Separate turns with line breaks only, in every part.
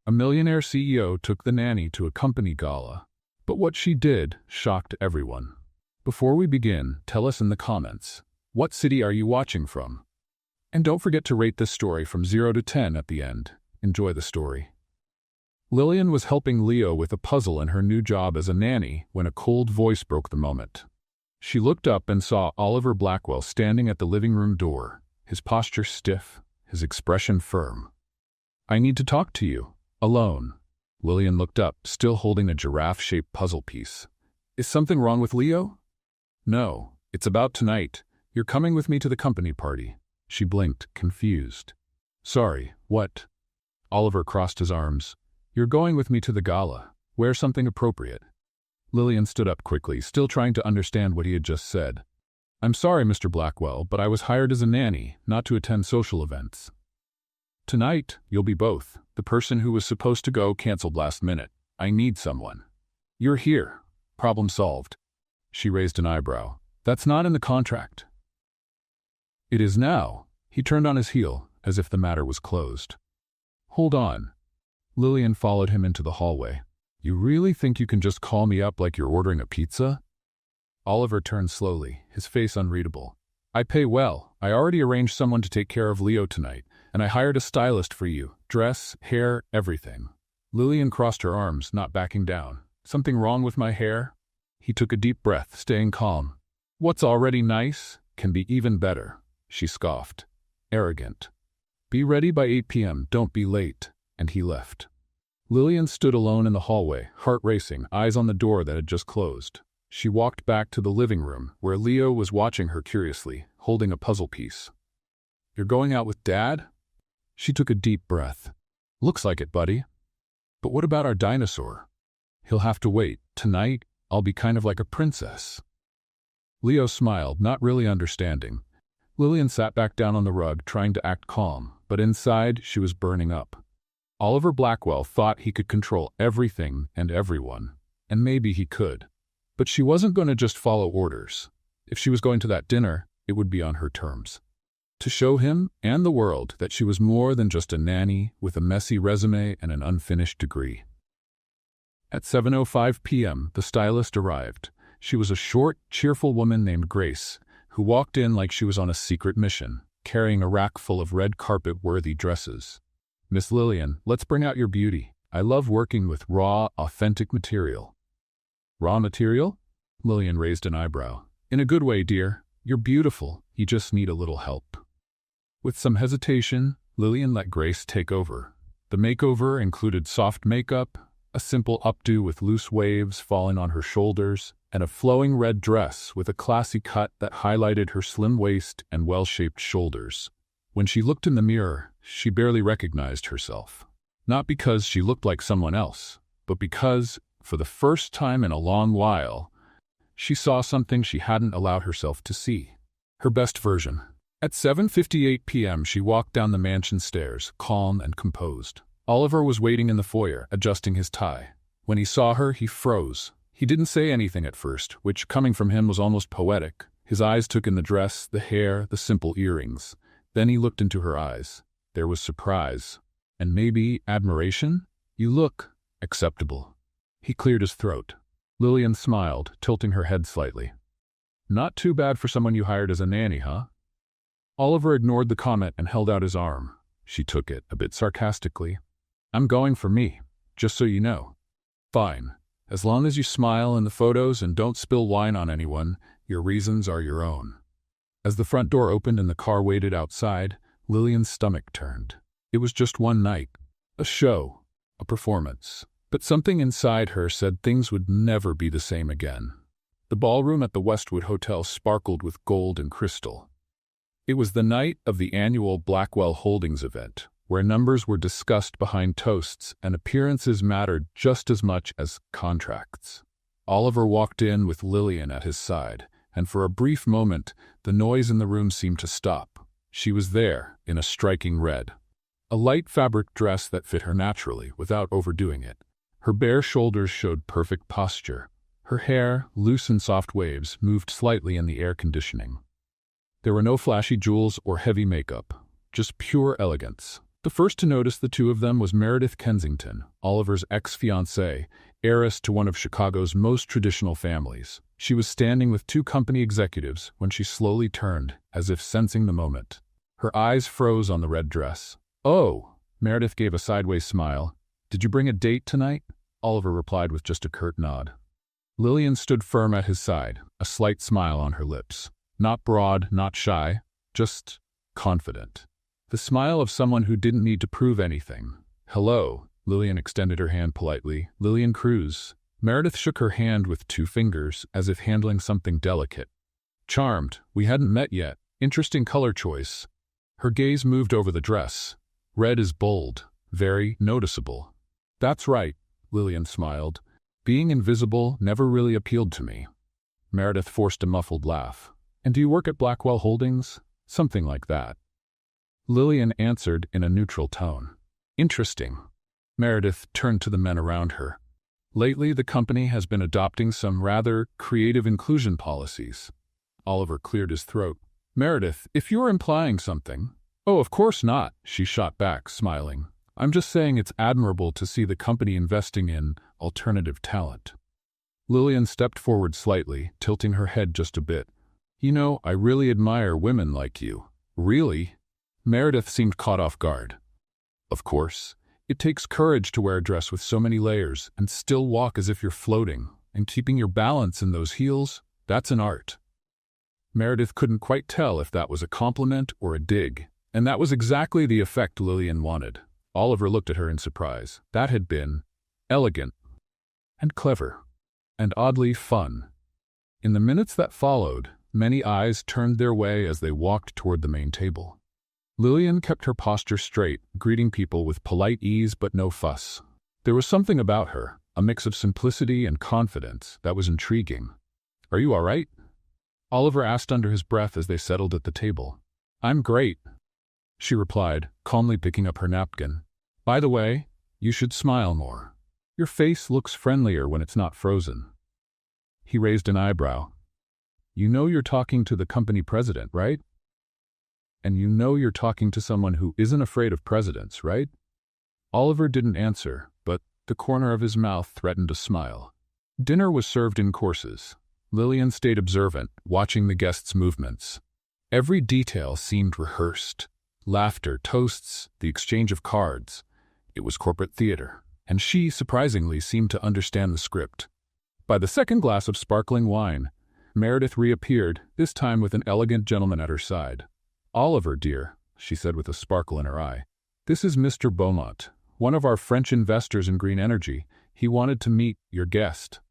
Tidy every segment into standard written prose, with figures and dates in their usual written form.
A millionaire CEO took the nanny to a company gala. But what she did shocked everyone. Before we begin, tell us in the comments, what city are you watching from? And don't forget to rate this story from 0 to 10 at the end. Enjoy the story. Lillian was helping Leo with a puzzle in her new job as a nanny when a cold voice broke the moment. She looked up and saw Oliver Blackwell standing at the living room door, his posture stiff, his expression firm. "I need to talk to you. Alone." Lillian looked up, still holding a giraffe-shaped puzzle piece. "Is something wrong with Leo?" "No, it's about tonight. You're coming with me to the company party." She blinked, confused. "Sorry, what?" Oliver crossed his arms. "You're going with me to the gala. Wear something appropriate." Lillian stood up quickly, still trying to understand what he had just said. "I'm sorry, Mr. Blackwell, but I was hired as a nanny, not to attend social events." "Tonight, you'll be both. The person who was supposed to go canceled last minute. I need someone." "You're here. Problem solved." She raised an eyebrow. "That's not in the contract." "It is now." He turned on his heel, as if the matter was closed. "Hold on." Lillian followed him into the hallway. "You really think you can just call me up like you're ordering a pizza?" Oliver turned slowly, his face unreadable. "I pay well. I already arranged someone to take care of Leo tonight, and I hired a stylist for you. Dress, hair, everything." Lillian crossed her arms, not backing down. "Something wrong with my hair?" He took a deep breath, staying calm. "What's already nice can be even better," she scoffed. Arrogant. "Be ready by 8 p.m., don't be late." And he left. Lillian stood alone in the hallway, heart racing, eyes on the door that had just closed. She walked back to the living room, where Leo was watching her curiously, holding a puzzle piece. "You're going out with Dad?" She took a deep breath. "Looks like it, buddy. But what about our dinosaur?" "He'll have to wait. Tonight, I'll be kind of like a princess." Leo smiled, not really understanding. Lillian sat back down on the rug, trying to act calm, but inside she was burning up. Oliver Blackwell thought he could control everything and everyone, and maybe he could. But she wasn't going to just follow orders. If she was going to that dinner, it would be on her terms. To show him and the world that she was more than just a nanny with a messy resume and an unfinished degree. At 7:05 p.m., the stylist arrived. She was a short, cheerful woman named Grace, who walked in like she was on a secret mission, carrying a rack full of red carpet-worthy dresses. "Miss Lillian, let's bring out your beauty. I love working with raw, authentic material." "Raw material?" Lillian raised an eyebrow. "In a good way, dear. You're beautiful. You just need a little help." With some hesitation, Lillian let Grace take over. The makeover included soft makeup, a simple updo with loose waves falling on her shoulders, and a flowing red dress with a classy cut that highlighted her slim waist and well-shaped shoulders. When she looked in the mirror, she barely recognized herself. Not because she looked like someone else, but because, for the first time in a long while, she saw something she hadn't allowed herself to see. Her best version. At 7:58 p.m., she walked down the mansion stairs, calm and composed. Oliver was waiting in the foyer, adjusting his tie. When he saw her, he froze. He didn't say anything at first, which, coming from him, was almost poetic. His eyes took in the dress, the hair, the simple earrings. Then he looked into her eyes. There was surprise. And maybe admiration? "You look acceptable." He cleared his throat. Lillian smiled, tilting her head slightly. "Not too bad for someone you hired as a nanny, huh?" Oliver ignored the comment and held out his arm. She took it, a bit sarcastically. "I'm going for me, just so you know." "Fine. As long as you smile in the photos and don't spill wine on anyone, your reasons are your own." As the front door opened and the car waited outside, Lillian's stomach turned. It was just one night. A show. A performance. But something inside her said things would never be the same again. The ballroom at the Westwood Hotel sparkled with gold and crystal. It was the night of the annual Blackwell Holdings event, where numbers were discussed behind toasts and appearances mattered just as much as contracts. Oliver walked in with Lillian at his side, and for a brief moment, the noise in the room seemed to stop. She was there, in a striking red. A light fabric dress that fit her naturally, without overdoing it. Her bare shoulders showed perfect posture. Her hair, loose in soft waves, moved slightly in the air conditioning. There were no flashy jewels or heavy makeup, just pure elegance. The first to notice the two of them was Meredith Kensington, Oliver's ex-fiancée, heiress to one of Chicago's most traditional families. She was standing with two company executives when she slowly turned, as if sensing the moment. Her eyes froze on the red dress. "Oh," Meredith gave a sideways smile. "Did you bring a date tonight?" Oliver replied with just a curt nod. Lillian stood firm at his side, a slight smile on her lips. Not broad, not shy, just confident. The smile of someone who didn't need to prove anything. "Hello," Lillian extended her hand politely. "Lillian Cruz." Meredith shook her hand with two fingers, as if handling something delicate. "Charmed. We hadn't met yet. Interesting color choice." Her gaze moved over the dress. "Red is bold, very noticeable." "That's right," Lillian smiled. "Being invisible never really appealed to me." Meredith forced a muffled laugh. "And do you work at Blackwell Holdings?" "Something like that." Lillian answered in a neutral tone. "Interesting." Meredith turned to the men around her. "Lately, the company has been adopting some rather creative inclusion policies." Oliver cleared his throat. "Meredith, if you're implying something—" "Oh, of course not," she shot back, smiling. "I'm just saying it's admirable to see the company investing in alternative talent." Lillian stepped forward slightly, tilting her head just a bit. "You know, I really admire women like you." "Really?" Meredith seemed caught off guard. "Of course. It takes courage to wear a dress with so many layers and still walk as if you're floating, and keeping your balance in those heels, that's an art." Meredith couldn't quite tell if that was a compliment or a dig, and that was exactly the effect Lillian wanted. Oliver looked at her in surprise. That had been elegant and clever and oddly fun. In the minutes that followed, many eyes turned their way as they walked toward the main table. Lillian kept her posture straight, greeting people with polite ease but no fuss. There was something about her, a mix of simplicity and confidence, that was intriguing. "Are you all right?" Oliver asked under his breath as they settled at the table. "I'm great," she replied, calmly picking up her napkin. "By the way, you should smile more. Your face looks friendlier when it's not frozen." He raised an eyebrow. "You know you're talking to the company president, right? And you know you're talking to someone who isn't afraid of presidents, right?" Oliver didn't answer, but the corner of his mouth threatened a smile. Dinner was served in courses. Lillian stayed observant, watching the guests' movements. Every detail seemed rehearsed. Laughter, toasts, the exchange of cards. It was corporate theater, and she, surprisingly, seemed to understand the script. By the second glass of sparkling wine, Meredith reappeared, this time with an elegant gentleman at her side. "Oliver, dear," she said with a sparkle in her eye. "This is Mr. Beaumont, one of our French investors in green energy. He wanted to meet your guest."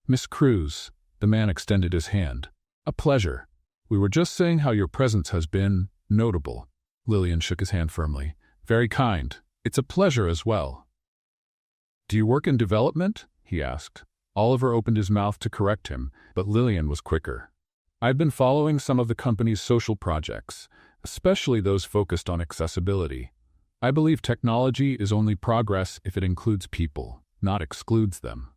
"Miss Cruz," the man extended his hand. "A pleasure. We were just saying how your presence has been notable." Lillian shook his hand firmly. "Very kind. It's a pleasure as well." "Do you work in development?" he asked. Oliver opened his mouth to correct him, but Lillian was quicker. "I've been following some of the company's social projects, especially those focused on accessibility. I believe technology is only progress if it includes people, not excludes them."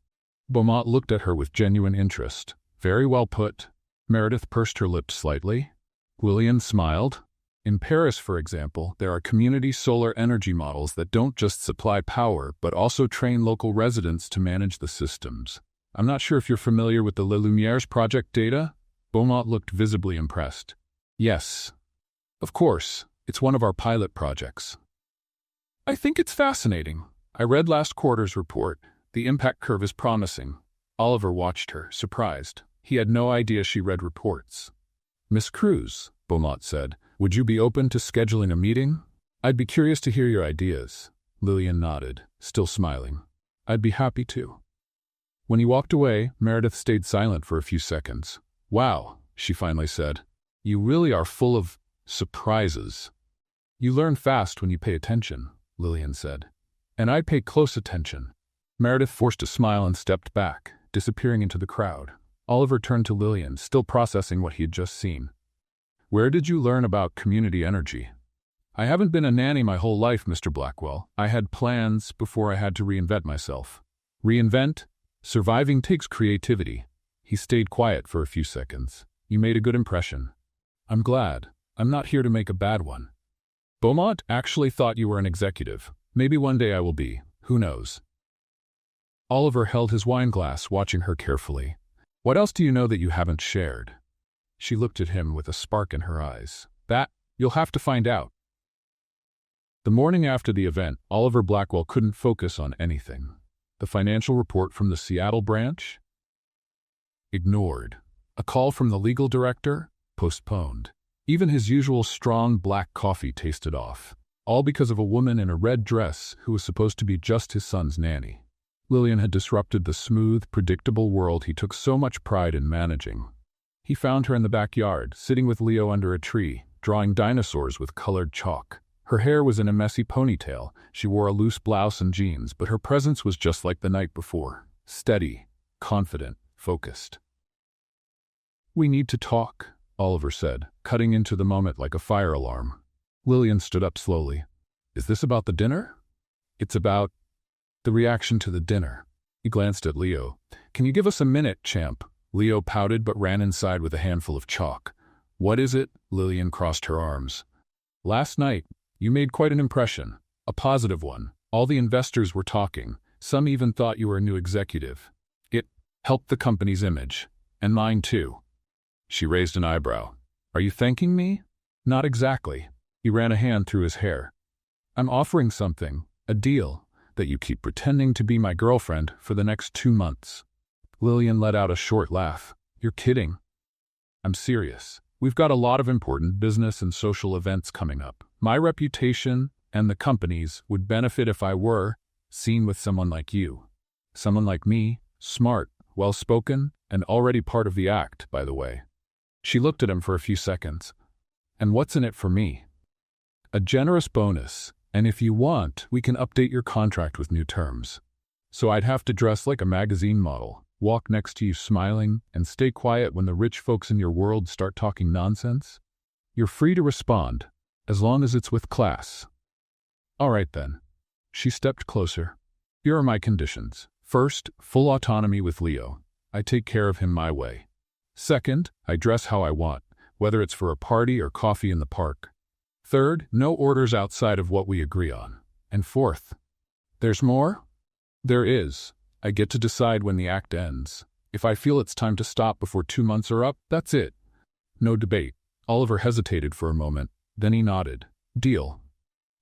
Beaumont looked at her with genuine interest. "Very well put." Meredith pursed her lips slightly. Lillian smiled. "In Paris, for example, there are community solar energy models that don't just supply power, but also train local residents to manage the systems. I'm not sure if you're familiar with the Les Lumières project data?" Beaumont looked visibly impressed. "Yes. Of course, it's one of our pilot projects." "I think it's fascinating. I read last quarter's report. The impact curve is promising." Oliver watched her, surprised. He had no idea she read reports. "Miss Cruz," Beaumont said, "would you be open to scheduling a meeting? I'd be curious to hear your ideas." Lillian nodded, still smiling. "I'd be happy to." When he walked away, Meredith stayed silent for a few seconds. "Wow," she finally said. "You really are full of surprises." "You learn fast when you pay attention," Lillian said. "And I pay close attention." Meredith forced a smile and stepped back, disappearing into the crowd. Oliver turned to Lillian, still processing what he had just seen. "Where did you learn about community energy?" "I haven't been a nanny my whole life, Mr. Blackwell. I had plans before I had to reinvent myself." "Reinvent? Surviving takes creativity." He stayed quiet for a few seconds. "You made a good impression." "I'm glad. I'm not here to make a bad one." Beaumont actually thought you were an executive. Maybe one day I will be. Who knows? Oliver held his wine glass, watching her carefully. What else do you know that you haven't shared? She looked at him with a spark in her eyes. That, you'll have to find out. The morning after the event, Oliver Blackwell couldn't focus on anything. The financial report from the Seattle branch? Ignored. A call from the legal director? Postponed. Even his usual strong black coffee tasted off. All because of a woman in a red dress who was supposed to be just his son's nanny. Lillian had disrupted the smooth, predictable world he took so much pride in managing. He found her in the backyard, sitting with Leo under a tree, drawing dinosaurs with colored chalk. Her hair was in a messy ponytail, she wore a loose blouse and jeans, but her presence was just like the night before. Steady, confident, focused. "We need to talk," Oliver said, cutting into the moment like a fire alarm. Lillian stood up slowly. "Is this about the dinner?" "It's about the reaction to the dinner." He glanced at Leo. "Can you give us a minute, champ?" Leo pouted but ran inside with a handful of chalk. "What is it?" Lillian crossed her arms. "Last night, you made quite an impression. A positive one. All the investors were talking. Some even thought you were a new executive. It helped the company's image. And mine too." She raised an eyebrow. "Are you thanking me?" "Not exactly." He ran a hand through his hair. "I'm offering something, a deal, that you keep pretending to be my girlfriend for the next 2 months. Lillian let out a short laugh. "You're kidding." "I'm serious. We've got a lot of important business and social events coming up. My reputation and the company's would benefit if I were seen with someone like you. Someone like me, smart, well-spoken, and already part of the act, by the way." She looked at him for a few seconds. "And what's in it for me?" "A generous bonus, and if you want, we can update your contract with new terms. So I'd have to dress like a magazine model, walk next to you smiling, and stay quiet when the rich folks in your world start talking nonsense? You're free to respond, as long as it's with class." "All right then." She stepped closer. "Here are my conditions. First, full autonomy with Leo. I take care of him my way. Second, I dress how I want, whether it's for a party or coffee in the park. Third, no orders outside of what we agree on. And fourth, there's more? There is. I get to decide when the act ends. If I feel it's time to stop before 2 months are up, that's it. No debate." Oliver hesitated for a moment, then he nodded. "Deal."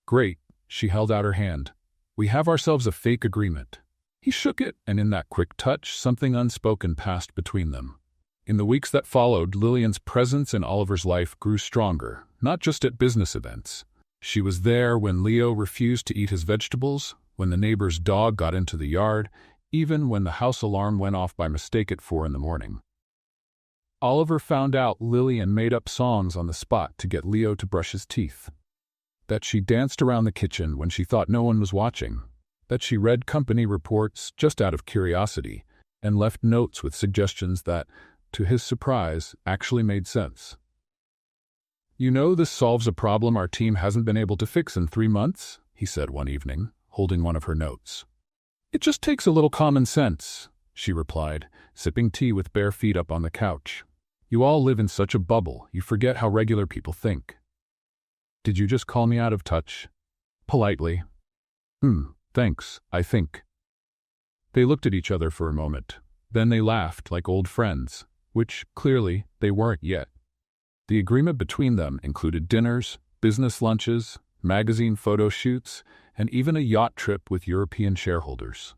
"Great." She held out her hand. "We have ourselves a fake agreement." He shook it, and in that quick touch, something unspoken passed between them. In the weeks that followed, Lillian's presence in Oliver's life grew stronger, not just at business events. She was there when Leo refused to eat his vegetables, when the neighbor's dog got into the yard, even when the house alarm went off by mistake at 4 a.m. Oliver found out Lillian made up songs on the spot to get Leo to brush his teeth. That she danced around the kitchen when she thought no one was watching. That she read company reports just out of curiosity and left notes with suggestions that, to his surprise, actually made sense. "You know, this solves a problem our team hasn't been able to fix in 3 months," he said one evening, holding one of her notes. "It just takes a little common sense," she replied, sipping tea with bare feet up on the couch. "You all live in such a bubble, you forget how regular people think." "Did you just call me out of touch?" "Politely." Thanks, I think." They looked at each other for a moment. Then they laughed like old friends, which, clearly, they weren't yet. The agreement between them included dinners, business lunches, magazine photo shoots, and even a yacht trip with European shareholders.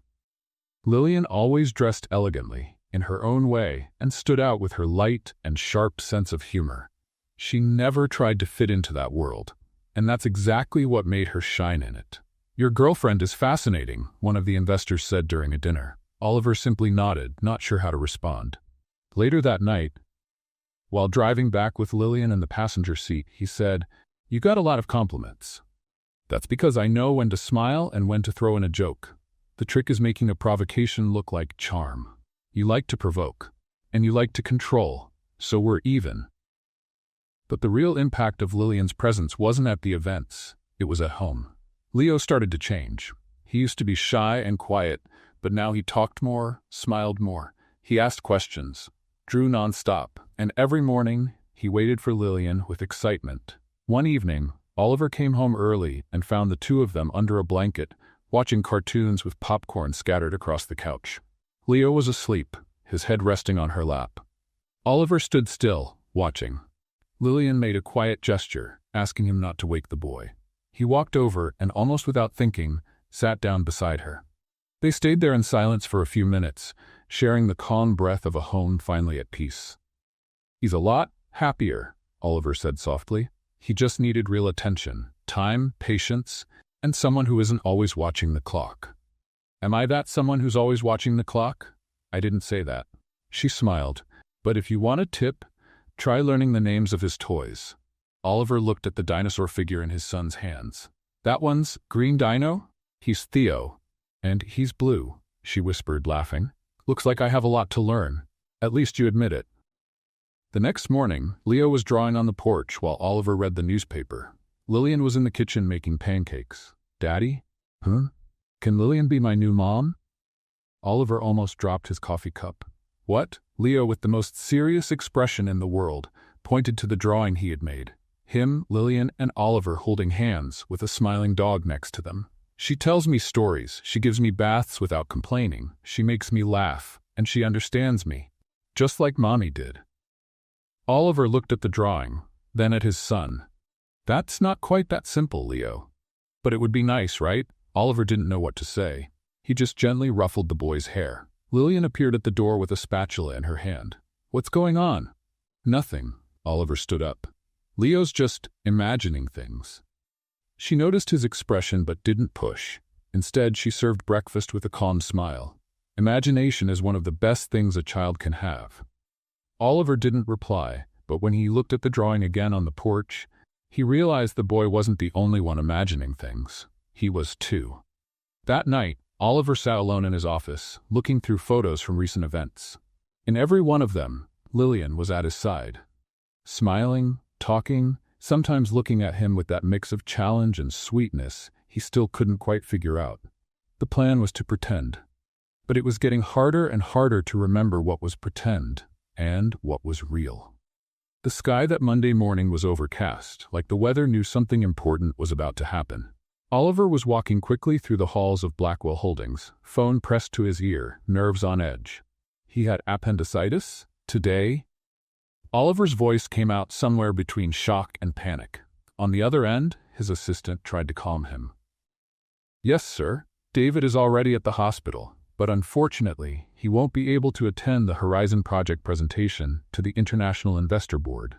Lillian always dressed elegantly, in her own way, and stood out with her light and sharp sense of humor. She never tried to fit into that world, and that's exactly what made her shine in it. "Your girlfriend is fascinating," one of the investors said during a dinner. Oliver simply nodded, not sure how to respond. Later that night, while driving back with Lillian in the passenger seat, he said, "You got a lot of compliments. That's because I know when to smile and when to throw in a joke. The trick is making a provocation look like charm. You like to provoke, and you like to control, so we're even." But the real impact of Lillian's presence wasn't at the events, it was at home. Leo started to change. He used to be shy and quiet, but now he talked more, smiled more. He asked questions, drew nonstop, and every morning he waited for Lillian with excitement. One evening, Oliver came home early and found the two of them under a blanket, watching cartoons with popcorn scattered across the couch. Leo was asleep, his head resting on her lap. Oliver stood still, watching. Lillian made a quiet gesture, asking him not to wake the boy. He walked over and, almost without thinking, sat down beside her. They stayed there in silence for a few minutes, sharing the calm breath of a home finally at peace. "He's a lot happier," Oliver said softly. "He just needed real attention, time, patience, and someone who isn't always watching the clock." "Am I that someone who's always watching the clock?" "I didn't say that." She smiled. "But if you want a tip, try learning the names of his toys." Oliver looked at the dinosaur figure in his son's hands. "That one's Green Dino? He's Theo. And he's blue," she whispered, laughing. "Looks like I have a lot to learn. At least you admit it." The next morning, Leo was drawing on the porch while Oliver read the newspaper. Lillian was in the kitchen making pancakes. "Daddy? Huh? Can Lillian be my new mom?" Oliver almost dropped his coffee cup. "What?" Leo, with the most serious expression in the world, pointed to the drawing he had made. Him, Lillian, and Oliver holding hands, with a smiling dog next to them. "She tells me stories, she gives me baths without complaining, she makes me laugh, and she understands me. Just like Mommy did." Oliver looked at the drawing, then at his son. "That's not quite that simple, Leo. But it would be nice, right?" Oliver didn't know what to say. He just gently ruffled the boy's hair. Lillian appeared at the door with a spatula in her hand. "What's going on?" "Nothing." Oliver stood up. "Leo's just imagining things." She noticed his expression but didn't push. Instead, she served breakfast with a calm smile. Imagination is one of the best things a child can have. Oliver didn't reply, but when he looked at the drawing again on the porch, he realized the boy wasn't the only one imagining things. He was too. That night, Oliver sat alone in his office, looking through photos from recent events. In every one of them, Lillian was at his side. Smiling, talking, sometimes looking at him with that mix of challenge and sweetness he still couldn't quite figure out. The plan was to pretend. But it was getting harder and harder to remember what was pretend and what was real. The sky that Monday morning was overcast, like the weather knew something important was about to happen. Oliver was walking quickly through the halls of Blackwell Holdings, phone pressed to his ear, nerves on edge. He had appendicitis? Today? Oliver's voice came out somewhere between shock and panic. On the other end, his assistant tried to calm him. "Yes, sir. David is already at the hospital, but unfortunately, he won't be able to attend the Horizon Project presentation to the International Investor Board."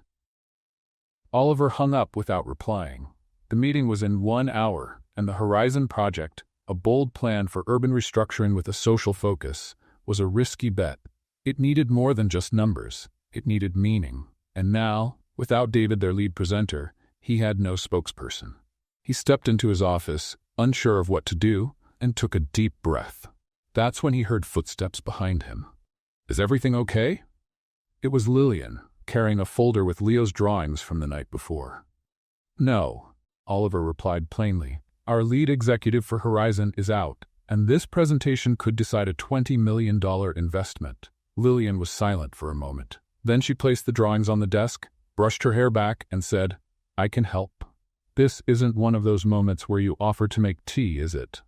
Oliver hung up without replying. The meeting was in 1 hour, and the Horizon Project, a bold plan for urban restructuring with a social focus, was a risky bet. It needed more than just numbers. It needed meaning. And now, without David, their lead presenter, he had no spokesperson. He stepped into his office, unsure of what to do, and took a deep breath. That's when he heard footsteps behind him. "Is everything okay?" It was Lillian, carrying a folder with Leo's drawings from the night before. "No," Oliver replied plainly. "Our lead executive for Horizon is out, and this presentation could decide a $20 million investment." Lillian was silent for a moment. Then she placed the drawings on the desk, brushed her hair back, and said, "I can help. This isn't one of those moments where you offer to make tea, is it?"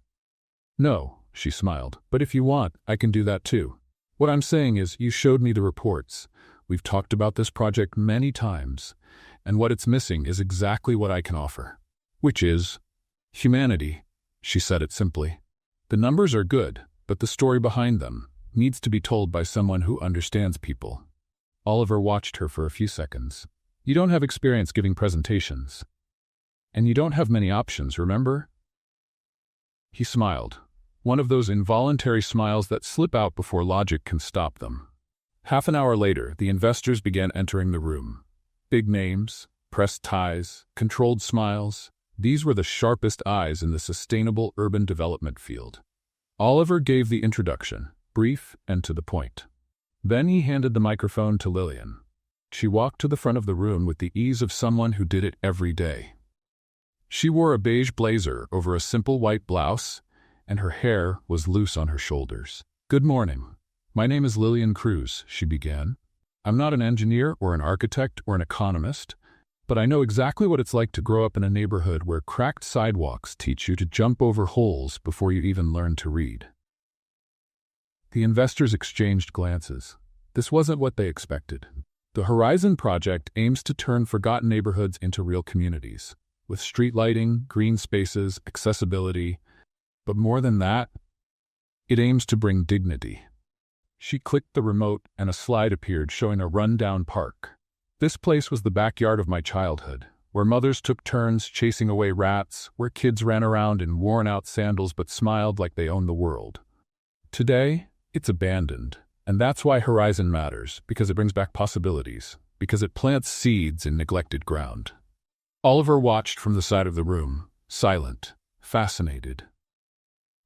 "No," she smiled, "but if you want, I can do that too. What I'm saying is, you showed me the reports. We've talked about this project many times, and what it's missing is exactly what I can offer. Which is humanity," she said it simply. "The numbers are good, but the story behind them needs to be told by someone who understands people." Oliver watched her for a few seconds. "You don't have experience giving presentations. And you don't have many options, remember?" He smiled. One of those involuntary smiles that slip out before logic can stop them. Half an hour later, the investors began entering the room. Big names, pressed ties, controlled smiles. These were the sharpest eyes in the sustainable urban development field. Oliver gave the introduction, brief and to the point. Then he handed the microphone to Lillian. She walked to the front of the room with the ease of someone who did it every day. She wore a beige blazer over a simple white blouse, and her hair was loose on her shoulders. "Good morning. My name is Lillian Cruz," she began. "I'm not an engineer or an architect or an economist, but I know exactly what it's like to grow up in a neighborhood where cracked sidewalks teach you to jump over holes before you even learn to read. The investors exchanged glances. This wasn't what they expected. The Horizon Project aims to turn forgotten neighborhoods into real communities, with street lighting, green spaces, accessibility. But more than that, it aims to bring dignity. She clicked the remote and a slide appeared showing a run-down park. This place was the backyard of my childhood, where mothers took turns chasing away rats, where kids ran around in worn-out sandals but smiled like they owned the world. Today, it's abandoned, and that's why Horizon matters, because it brings back possibilities, because it plants seeds in neglected ground. Oliver watched from the side of the room, silent, fascinated.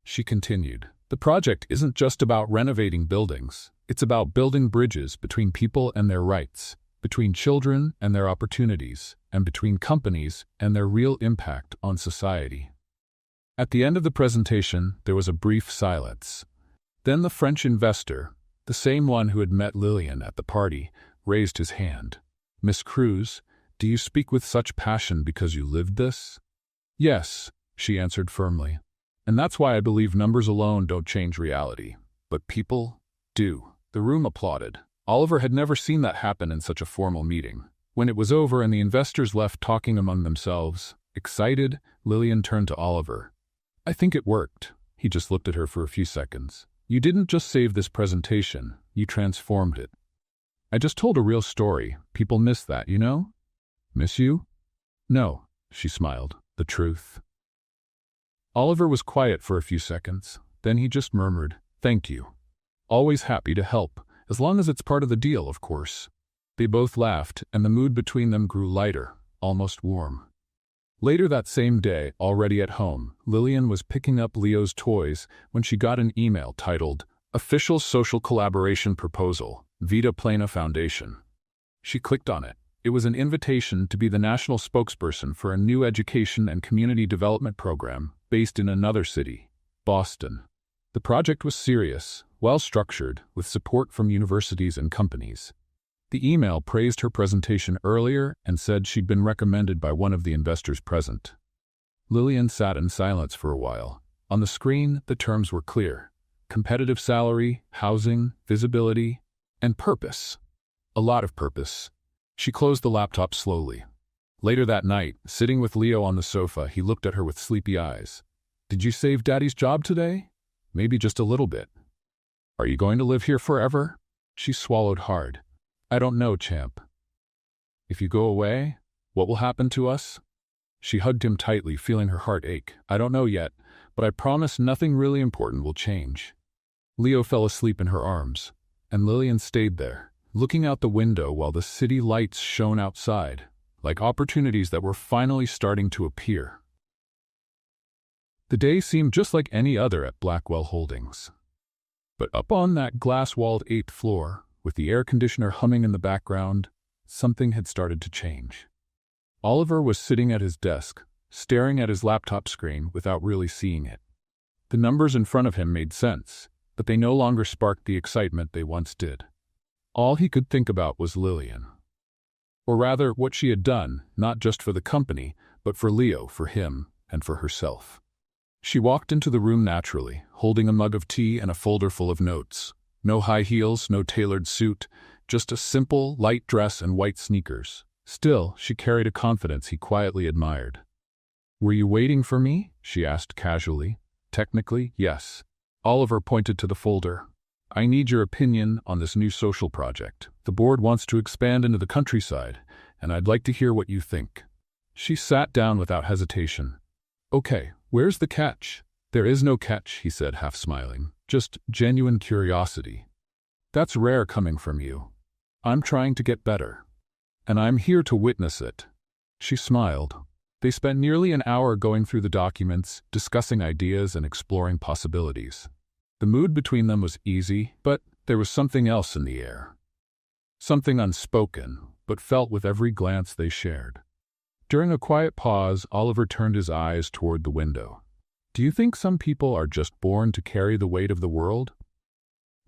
She continued, "The project isn't just about renovating buildings. It's about building bridges between people and their rights, between children and their opportunities, and between companies and their real impact on society." At the end of the presentation, there was a brief silence. Then the French investor, the same one who had met Lillian at the party, raised his hand. "Miss Cruz, do you speak with such passion because you lived this?" "Yes," she answered firmly. "And that's why I believe numbers alone don't change reality. But people do." The room applauded. Oliver had never seen that happen in such a formal meeting. When it was over and the investors left talking among themselves, excited, Lillian turned to Oliver. "I think it worked." He just looked at her for a few seconds. "You didn't just save this presentation, you transformed it. I just told a real story. People miss that, you know?" "Miss you?" "No," she smiled. "The truth." Oliver was quiet for a few seconds. Then he just murmured, "Thank you. Always happy to help, as long as it's part of the deal, of course." They both laughed, and the mood between them grew lighter, almost warm. Later that same day, already at home, Lillian was picking up Leo's toys when she got an email titled, "Official Social Collaboration Proposal, Vita Plena Foundation." She clicked on it. It was an invitation to be the national spokesperson for a new education and community development program based in another city, Boston. The project was serious, well-structured, with support from universities and companies. The email praised her presentation earlier and said she'd been recommended by one of the investors present. Lillian sat in silence for a while. On the screen, the terms were clear: competitive salary, housing, visibility, and purpose. A lot of purpose. She closed the laptop slowly. Later that night, sitting with Leo on the sofa, he looked at her with sleepy eyes. "Did you save Daddy's job today?" "Maybe just a little bit." "Are you going to live here forever?" She swallowed hard. "I don't know, champ." "If you go away, what will happen to us?" She hugged him tightly, feeling her heart ache. "I don't know yet, but I promise nothing really important will change." Leo fell asleep in her arms, and Lillian stayed there, looking out the window while the city lights shone outside, like opportunities that were finally starting to appear. The day seemed just like any other at Blackwell Holdings. But up on that glass-walled 8th floor, with the air conditioner humming in the background, something had started to change. Oliver was sitting at his desk, staring at his laptop screen without really seeing it. The numbers in front of him made sense, but they no longer sparked the excitement they once did. All he could think about was Lillian. Or rather, what she had done, not just for the company, but for Leo, for him, and for herself. She walked into the room naturally, holding a mug of tea and a folder full of notes. No high heels, no tailored suit, just a simple, light dress and white sneakers. Still, she carried a confidence he quietly admired. "Were you waiting for me?" she asked casually. "Technically, yes." Oliver pointed to the folder. "I need your opinion on this new social project. The board wants to expand into the countryside, and I'd like to hear what you think." She sat down without hesitation. "Okay, where's the catch?" "There is no catch," he said, half smiling. "Just genuine curiosity. That's rare coming from you. I'm trying to get better. And I'm here to witness it." She smiled. They spent nearly an hour going through the documents, discussing ideas and exploring possibilities. The mood between them was easy, but there was something else in the air. Something unspoken, but felt with every glance they shared. During a quiet pause, Oliver turned his eyes toward the window. "Do you think some people are just born to carry the weight of the world?"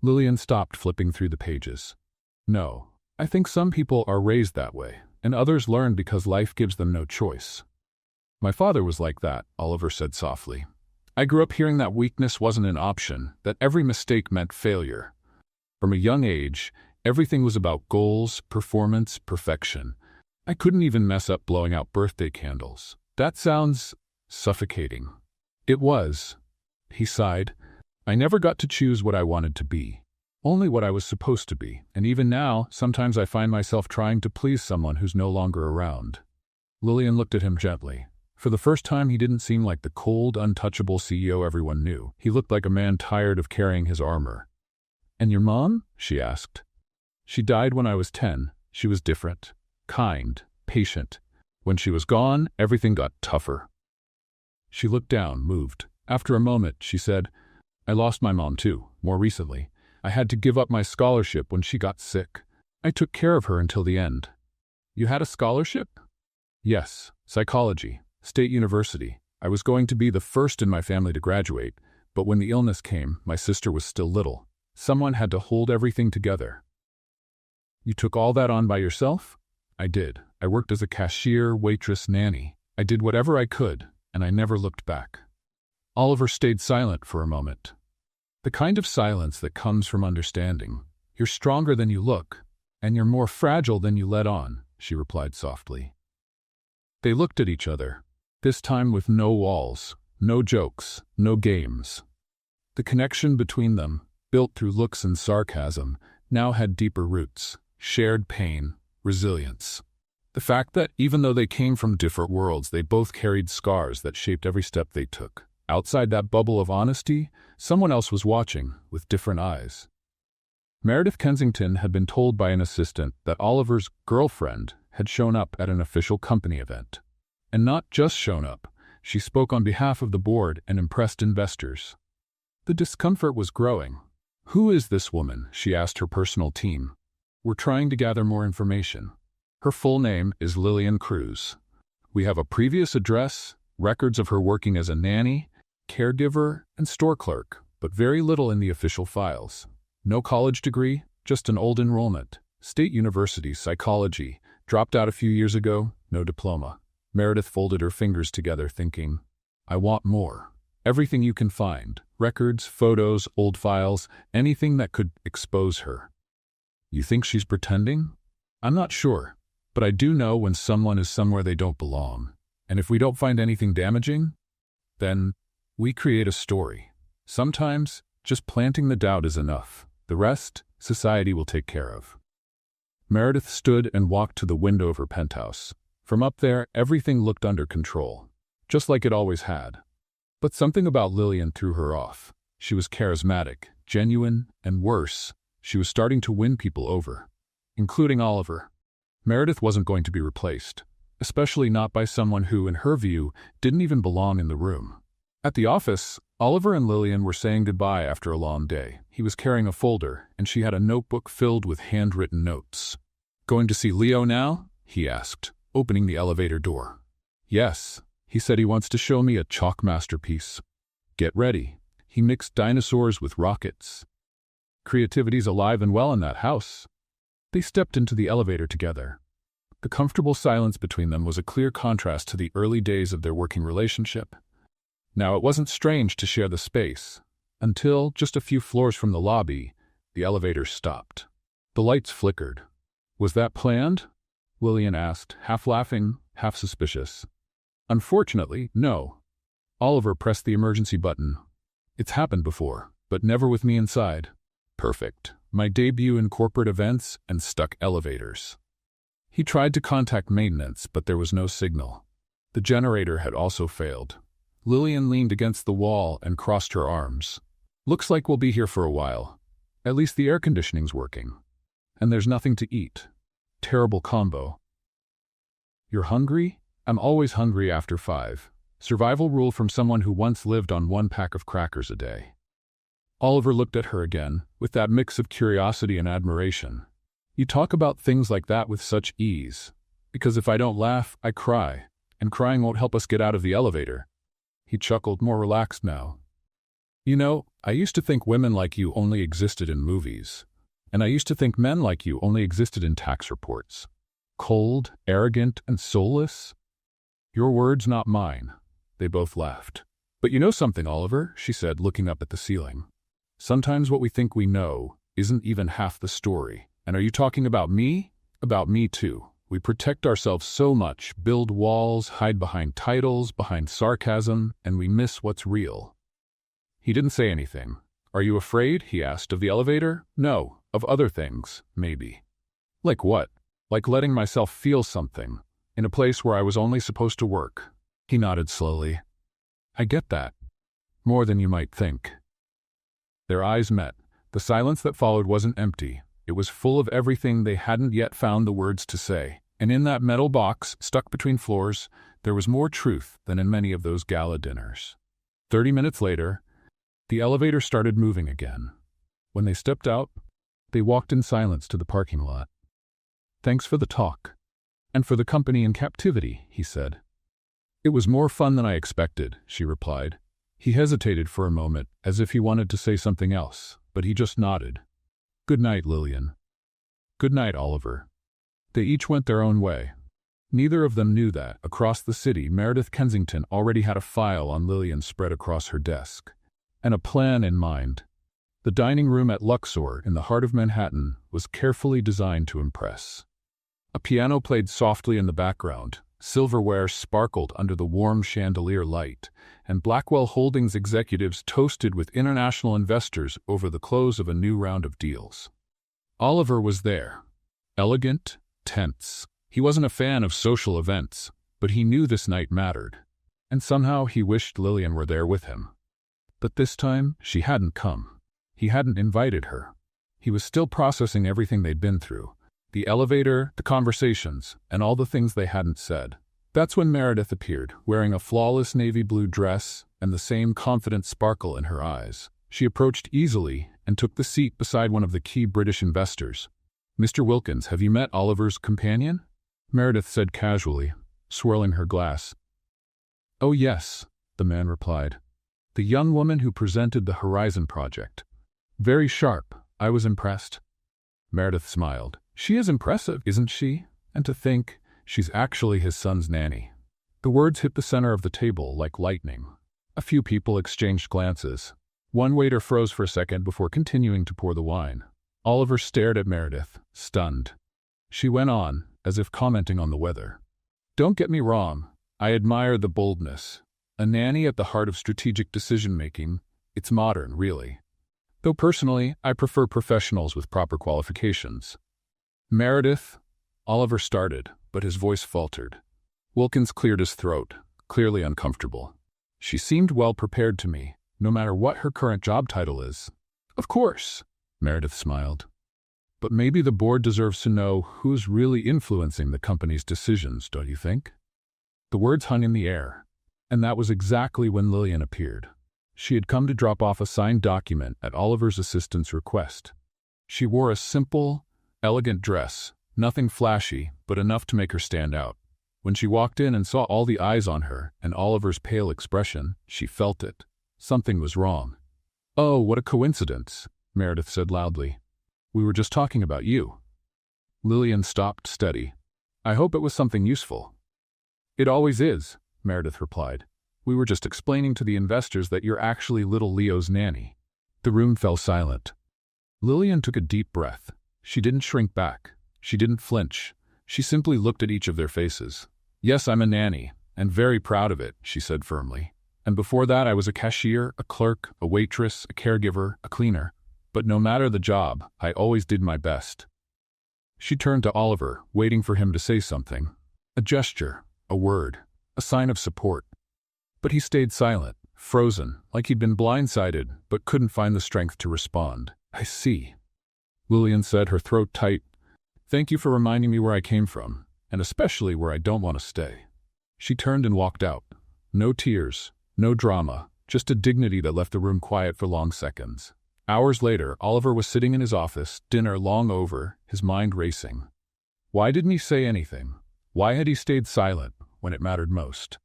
Lillian stopped flipping through the pages. "No, I think some people are raised that way, and others learn because life gives them no choice. My father was like that, Oliver said softly. I grew up hearing that weakness wasn't an option, that every mistake meant failure. From a young age, everything was about goals, performance, perfection. I couldn't even mess up blowing out birthday candles. That sounds suffocating. It was. He sighed. I never got to choose what I wanted to be. Only what I was supposed to be, and even now, sometimes I find myself trying to please someone who's no longer around. Lillian looked at him gently. For the first time, he didn't seem like the cold, untouchable CEO everyone knew. He looked like a man tired of carrying his armor. And your mom? She asked. She died when I was 10. She was different, kind, patient. When she was gone, everything got tougher. She looked down, moved. After a moment, she said, I lost my mom too, more recently. I had to give up my scholarship when she got sick. I took care of her until the end. You had a scholarship? Yes, psychology, State University. I was going to be the first in my family to graduate, but when the illness came, my sister was still little. Someone had to hold everything together. You took all that on by yourself? I did. I worked as a cashier, waitress, nanny. I did whatever I could, and I never looked back. Oliver stayed silent for a moment. The kind of silence that comes from understanding. You're stronger than you look, and you're more fragile than you let on, she replied softly. They looked at each other, this time with no walls, no jokes, no games. The connection between them, built through looks and sarcasm, now had deeper roots, shared pain, resilience. The fact that even though they came from different worlds, they both carried scars that shaped every step they took. Outside that bubble of honesty, someone else was watching, with different eyes. Meredith Kensington had been told by an assistant that Oliver's girlfriend had shown up at an official company event. And not just shown up, she spoke on behalf of the board and impressed investors. The discomfort was growing. Who is this woman? She asked her personal team. We're trying to gather more information. Her full name is Lillian Cruz. We have a previous address, records of her working as a nanny, caregiver, and store clerk, but very little in the official files. No college degree, just an old enrollment. State University, psychology. Dropped out a few years ago, no diploma. Meredith folded her fingers together, thinking, I want more. Everything you can find. Records, photos, old files, anything that could expose her. You think she's pretending? I'm not sure, but I do know when someone is somewhere they don't belong. And if we don't find anything damaging, then we create a story. Sometimes, just planting the doubt is enough. The rest, society will take care of. Meredith stood and walked to the window of her penthouse. From up there, everything looked under control, just like it always had. But something about Lillian threw her off. She was charismatic, genuine, and worse, she was starting to win people over, including Oliver. Meredith wasn't going to be replaced, especially not by someone who, in her view, didn't even belong in the room. At the office, Oliver and Lillian were saying goodbye after a long day. He was carrying a folder, and she had a notebook filled with handwritten notes. Going to see Leo now? He asked, opening the elevator door. Yes, he said he wants to show me a chalk masterpiece. Get ready. He mixed dinosaurs with rockets. Creativity's alive and well in that house. They stepped into the elevator together. The comfortable silence between them was a clear contrast to the early days of their working relationship. Now, it wasn't strange to share the space, until, just a few floors from the lobby, the elevator stopped. The lights flickered. Was that planned? Lillian asked, half laughing, half suspicious. Unfortunately, no. Oliver pressed the emergency button. It's happened before, but never with me inside. Perfect. My debut in corporate events and stuck elevators. He tried to contact maintenance, but there was no signal. The generator had also failed. Lillian leaned against the wall and crossed her arms. Looks like we'll be here for a while. At least the air conditioning's working. And there's nothing to eat. Terrible combo. You're hungry? I'm always hungry after 5. Survival rule from someone who once lived on 1 pack of crackers a day. Oliver looked at her again, with that mix of curiosity and admiration. You talk about things like that with such ease. Because if I don't laugh, I cry. And crying won't help us get out of the elevator. He chuckled, more relaxed now. You know, I used to think women like you only existed in movies. And I used to think men like you only existed in tax reports. Cold, arrogant, and soulless? Your words, not mine. They both laughed. But you know something, Oliver, she said, looking up at the ceiling. Sometimes what we think we know isn't even half the story. And are you talking about me? About me too. We protect ourselves so much, build walls, hide behind titles, behind sarcasm, and we miss what's real. He didn't say anything. Are you afraid? He asked. Of the elevator? No. Of other things, maybe. Like what? Like letting myself feel something, in a place where I was only supposed to work. He nodded slowly. I get that. More than you might think. Their eyes met. The silence that followed wasn't empty. It was full of everything they hadn't yet found the words to say. And in that metal box, stuck between floors, there was more truth than in many of those gala dinners. 30 minutes later, the elevator started moving again. When they stepped out, they walked in silence to the parking lot. Thanks for the talk. And for the company in captivity, he said. It was more fun than I expected, she replied. He hesitated for a moment, as if he wanted to say something else, but he just nodded. Good night, Lillian. Good night, Oliver. They each went their own way. Neither of them knew that, across the city, Meredith Kensington already had a file on Lillian spread across her desk, and a plan in mind. The dining room at Luxor, in the heart of Manhattan, was carefully designed to impress. A piano played softly in the background, silverware sparkled under the warm chandelier light, and Blackwell Holdings executives toasted with international investors over the close of a new round of deals. Oliver was there. Elegant, tense. He wasn't a fan of social events, but he knew this night mattered, and somehow he wished Lillian were there with him. But this time, she hadn't come. He hadn't invited her. He was still processing everything they'd been through. The elevator, the conversations, and all the things they hadn't said. That's when Meredith appeared, wearing a flawless navy blue dress and the same confident sparkle in her eyes. She approached easily and took the seat beside one of the key British investors. Mr. Wilkins, have you met Oliver's companion? Meredith said casually, swirling her glass. Oh yes, the man replied. The young woman who presented the Horizon project. Very sharp. I was impressed. Meredith smiled. She is impressive, isn't she? And to think, she's actually his son's nanny. The words hit the center of the table like lightning. A few people exchanged glances. One waiter froze for a second before continuing to pour the wine. Oliver stared at Meredith, stunned. She went on, as if commenting on the weather. Don't get me wrong. I admire the boldness. A nanny at the heart of strategic decision-making. It's modern, really. Though personally, I prefer professionals with proper qualifications. Meredith, Oliver started, but his voice faltered. Wilkins cleared his throat, clearly uncomfortable. She seemed well prepared to me, no matter what her current job title is. Of course, Meredith smiled. But maybe the board deserves to know who's really influencing the company's decisions, don't you think? The words hung in the air, and that was exactly when Lillian appeared. She had come to drop off a signed document at Oliver's assistant's request. She wore a simple, elegant dress, nothing flashy, but enough to make her stand out. When she walked in and saw all the eyes on her and Oliver's pale expression, she felt it. Something was wrong. Oh, what a coincidence, Meredith said loudly. We were just talking about you. Lillian stopped steady. I hope it was something useful. It always is, Meredith replied. We were just explaining to the investors that you're actually little Leo's nanny. The room fell silent. Lillian took a deep breath. She didn't shrink back. She didn't flinch. She simply looked at each of their faces. Yes, I'm a nanny, and very proud of it, she said firmly. And before that I was a cashier, a clerk, a waitress, a caregiver, a cleaner. But no matter the job, I always did my best. She turned to Oliver, waiting for him to say something. A gesture, a word, a sign of support. But he stayed silent, frozen, like he'd been blindsided, but couldn't find the strength to respond. I see, Lillian said, her throat tight. Thank you for reminding me where I came from, and especially where I don't want to stay. She turned and walked out. No tears, no drama, just a dignity that left the room quiet for long seconds. Hours later, Oliver was sitting in his office, dinner long over, his mind racing. Why didn't he say anything? Why had he stayed silent when it mattered most?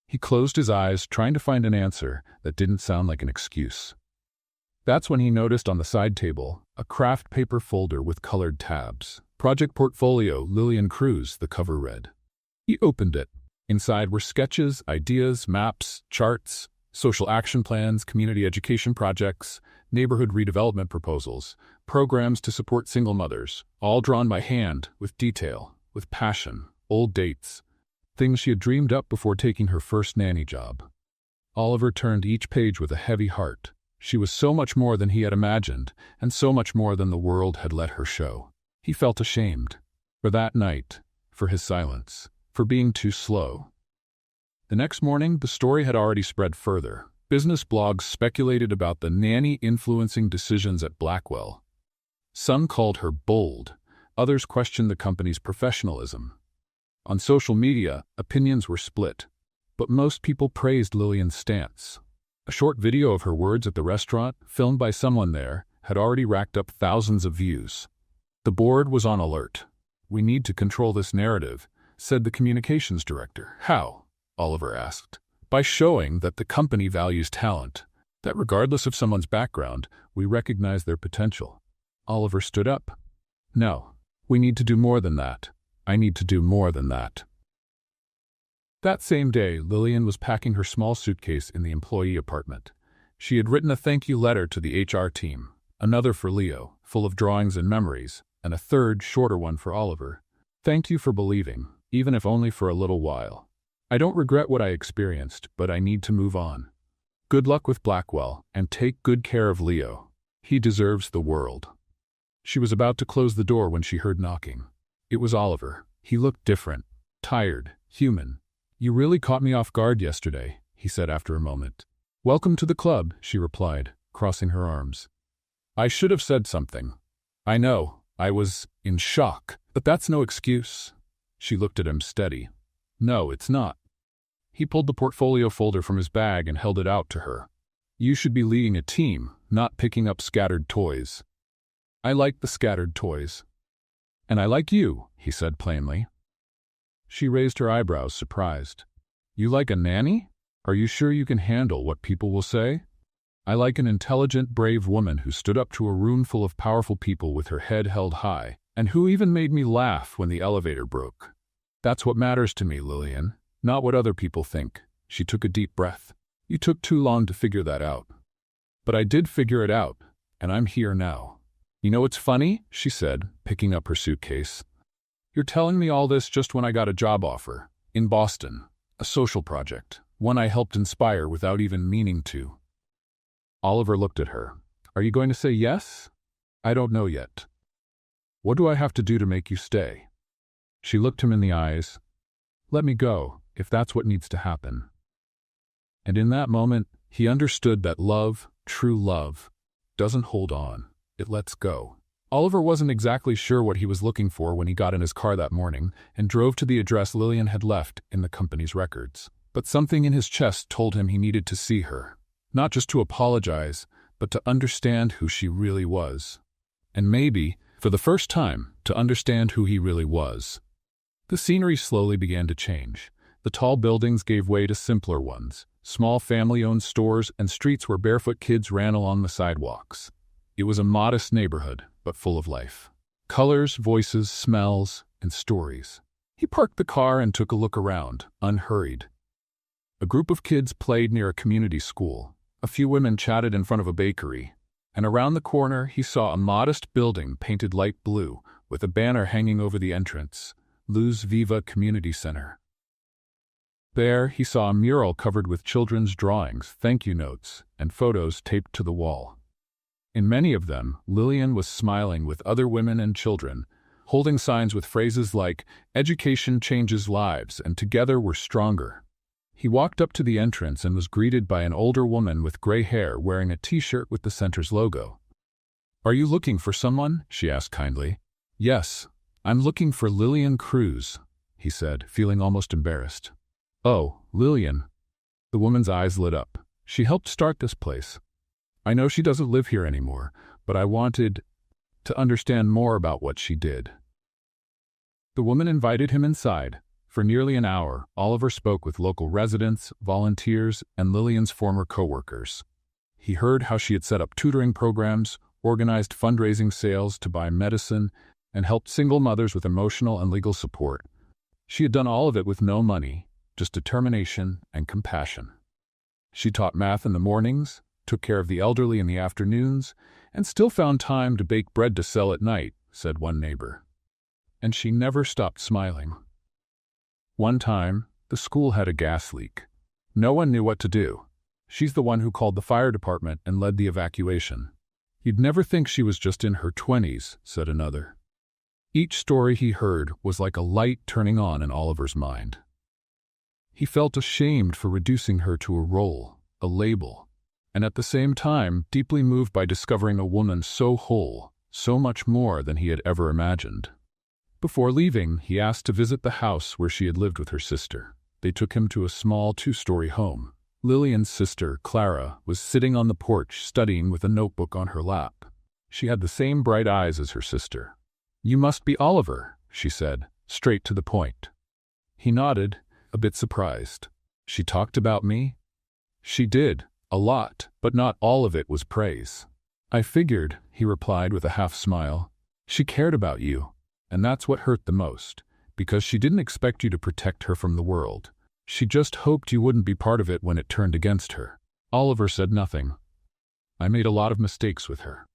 He closed his eyes, trying to find an answer that didn't sound like an excuse. That's when he noticed on the side table a craft paper folder with colored tabs. Project Portfolio, Lillian Cruz, the cover read. He opened it. Inside were sketches, ideas, maps, charts, social action plans, community education projects, neighborhood redevelopment proposals, programs to support single mothers, all drawn by hand, with detail, with passion, old dates, things she had dreamed up before taking her first nanny job. Oliver turned each page with a heavy heart. She was so much more than he had imagined, and so much more than the world had let her show. He felt ashamed. For that night, for his silence, for being too slow. The next morning, the story had already spread further. Business blogs speculated about the nanny influencing decisions at Blackwell. Some called her bold, others questioned the company's professionalism. On social media, opinions were split, but most people praised Lillian's stance. A short video of her words at the restaurant, filmed by someone there, had already racked up thousands of views. The board was on alert. "We need to control this narrative," said the communications director. "How?" Oliver asked. "By showing that the company values talent, that regardless of someone's background, we recognize their potential." Oliver stood up. "No, we need to do more than that. I need to do more than that." That same day, Lillian was packing her small suitcase in the employee apartment. She had written a thank you letter to the HR team, another for Leo, full of drawings and memories, and a third, shorter one for Oliver. "Thank you for believing, even if only for a little while. I don't regret what I experienced, but I need to move on. Good luck with Blackwell, and take good care of Leo. He deserves the world." She was about to close the door when she heard knocking. It was Oliver. He looked different, tired, human. "You really caught me off guard yesterday," he said after a moment. "Welcome to the club," she replied, crossing her arms. "I should have said something. I know, I was in shock, but that's no excuse." She looked at him steady. "No, it's not." He pulled the portfolio folder from his bag and held it out to her. "You should be leading a team, not picking up scattered toys." "I like the scattered toys." "And I like you," he said plainly. She raised her eyebrows, surprised. "You like a nanny? Are you sure you can handle what people will say?" "I like an intelligent, brave woman who stood up to a room full of powerful people with her head held high, and who even made me laugh when the elevator broke. That's what matters to me, Lillian, not what other people think." She took a deep breath. "You took too long to figure that out." "But I did figure it out, and I'm here now." "You know what's funny?" she said, picking up her suitcase. "You're telling me all this just when I got a job offer. In Boston. A social project. One I helped inspire without even meaning to." Oliver looked at her. "Are you going to say yes?" "I don't know yet." "What do I have to do to make you stay?" She looked him in the eyes. "Let me go, if that's what needs to happen." And in that moment, he understood that love, true love, doesn't hold on. It lets go. Oliver wasn't exactly sure what he was looking for when he got in his car that morning and drove to the address Lillian had left in the company's records. But something in his chest told him he needed to see her. Not just to apologize, but to understand who she really was. And maybe, for the first time, to understand who he really was. The scenery slowly began to change. The tall buildings gave way to simpler ones, small family-owned stores and streets where barefoot kids ran along the sidewalks. It was a modest neighborhood, but full of life. Colors, voices, smells, and stories. He parked the car and took a look around, unhurried. A group of kids played near a community school. A few women chatted in front of a bakery. And around the corner, he saw a modest building painted light blue, with a banner hanging over the entrance, Luz Viva Community Center. There, he saw a mural covered with children's drawings, thank you notes, and photos taped to the wall. In many of them, Lillian was smiling with other women and children, holding signs with phrases like, "Education changes lives," and "Together we're stronger." He walked up to the entrance and was greeted by an older woman with gray hair wearing a t-shirt with the center's logo. "Are you looking for someone?" she asked kindly. "Yes, I'm looking for Lillian Cruz," he said, feeling almost embarrassed. "Oh, Lillian." The woman's eyes lit up. "She helped start this place. I know she doesn't live here anymore, but I wanted to understand more about what she did." The woman invited him inside. For nearly an hour, Oliver spoke with local residents, volunteers, and Lillian's former co-workers. He heard how she had set up tutoring programs, organized fundraising sales to buy medicine, and helped single mothers with emotional and legal support. She had done all of it with no money, just determination and compassion. She taught math in the mornings, took care of the elderly in the afternoons, and still found time to bake bread to sell at night, said one neighbor. And she never stopped smiling. One time, the school had a gas leak. No one knew what to do. She's the one who called the fire department and led the evacuation. You'd never think she was just in her 20s, said another. Each story he heard was like a light turning on in Oliver's mind. He felt ashamed for reducing her to a role, a label, and at the same time deeply moved by discovering a woman so whole, so much more than he had ever imagined. Before leaving, he asked to visit the house where she had lived with her sister. They took him to a small 2-story home. Lillian's sister, Clara, was sitting on the porch studying with a notebook on her lap. She had the same bright eyes as her sister. "You must be Oliver," she said, straight to the point. He nodded, a bit surprised. "She talked about me?" "She did, a lot, but not all of it was praise." "I figured," he replied with a half-smile. "She cared about you, and that's what hurt the most, because she didn't expect you to protect her from the world. She just hoped you wouldn't be part of it when it turned against her." Oliver said nothing. "I made a lot of mistakes with her."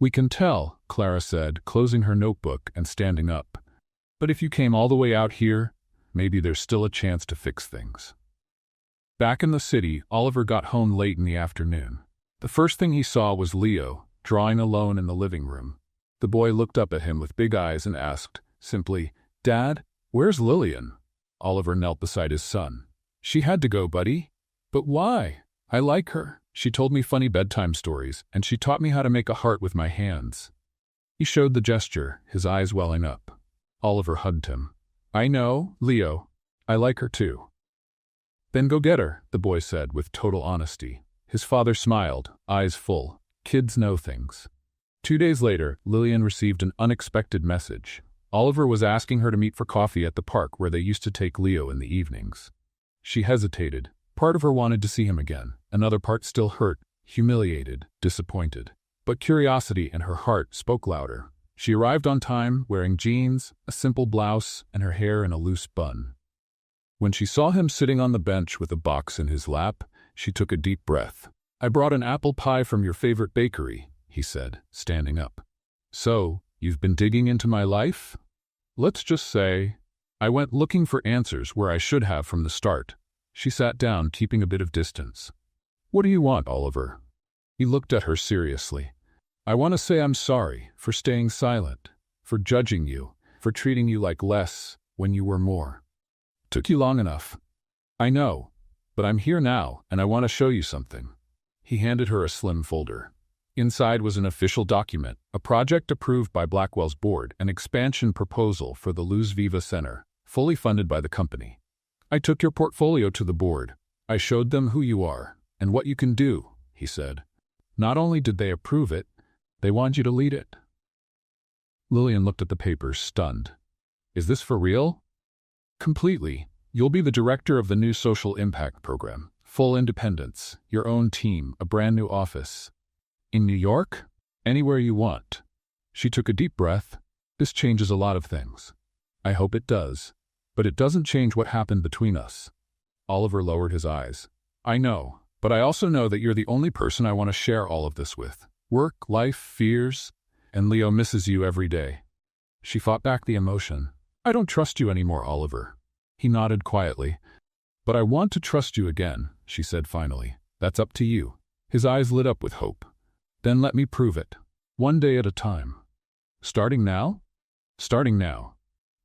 "We can tell," Clara said, closing her notebook and standing up. "But if you came all the way out here, maybe there's still a chance to fix things." Back in the city, Oliver got home late in the afternoon. The first thing he saw was Leo, drawing alone in the living room. The boy looked up at him with big eyes and asked, simply, "Dad, where's Lillian?" Oliver knelt beside his son. "She had to go, buddy." "But why?" "I like her. She told me funny bedtime stories, and she taught me how to make a heart with my hands." He showed the gesture, his eyes welling up. Oliver hugged him. "I know, Leo. I like her too." "Then go get her," the boy said with total honesty. His father smiled, eyes full. Kids know things. 2 days later, Lillian received an unexpected message. Oliver was asking her to meet for coffee at the park where they used to take Leo in the evenings. She hesitated. Part of her wanted to see him again. Another part still hurt, humiliated, disappointed. But curiosity and her heart spoke louder. She arrived on time, wearing jeans, a simple blouse, and her hair in a loose bun. When she saw him sitting on the bench with a box in his lap, she took a deep breath. "I brought an apple pie from your favorite bakery," he said, standing up. "So, you've been digging into my life?" "Let's just say, I went looking for answers where I should have from the start." She sat down, keeping a bit of distance. "What do you want, Oliver?" He looked at her seriously. "I want to say I'm sorry for staying silent, for judging you, for treating you like less when you were more. Took you long enough. I know, but I'm here now, and I want to show you something." He handed her a slim folder. Inside was an official document, a project approved by Blackwell's board, an expansion proposal for the Luz Viva Center, fully funded by the company. "I took your portfolio to the board. I showed them who you are and what you can do," he said. "Not only did they approve it, they want you to lead it." Lillian looked at the papers, stunned. "Is this for real?" "Completely. You'll be the director of the new social impact program. Full independence, your own team, a brand new office. In New York? Anywhere you want." She took a deep breath. "This changes a lot of things." "I hope it does. But it doesn't change what happened between us." Oliver lowered his eyes. "I know, but I also know that you're the only person I want to share all of this with. Work, life, fears, and Leo misses you every day." She fought back the emotion. "I don't trust you anymore, Oliver." He nodded quietly. "But I want to trust you again," she said finally. "That's up to you." His eyes lit up with hope. "Then let me prove it. One day at a time." "Starting now?" "Starting now."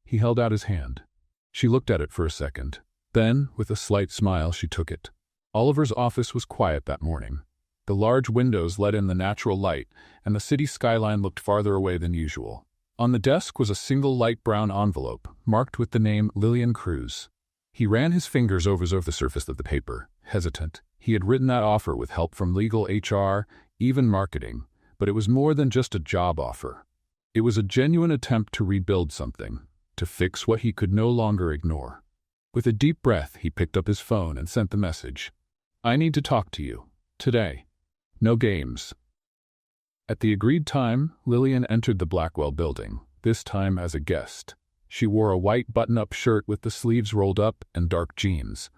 He held out his hand. She looked at it for a second. Then, with a slight smile, she took it. Oliver's office was quiet that morning. The large windows let in the natural light, and the city skyline looked farther away than usual. On the desk was a single light brown envelope, marked with the name Lillian Cruz. He ran his fingers over the surface of the paper, hesitant. He had written that offer with help from legal, HR, even marketing, but it was more than just a job offer. It was a genuine attempt to rebuild something, to fix what he could no longer ignore. With a deep breath, he picked up his phone and sent the message. "I need to talk to you. Today. No games." At the agreed time, Lillian entered the Blackwell building. this time as a guest. She wore a white button-up shirt with the sleeves rolled up and dark jeans.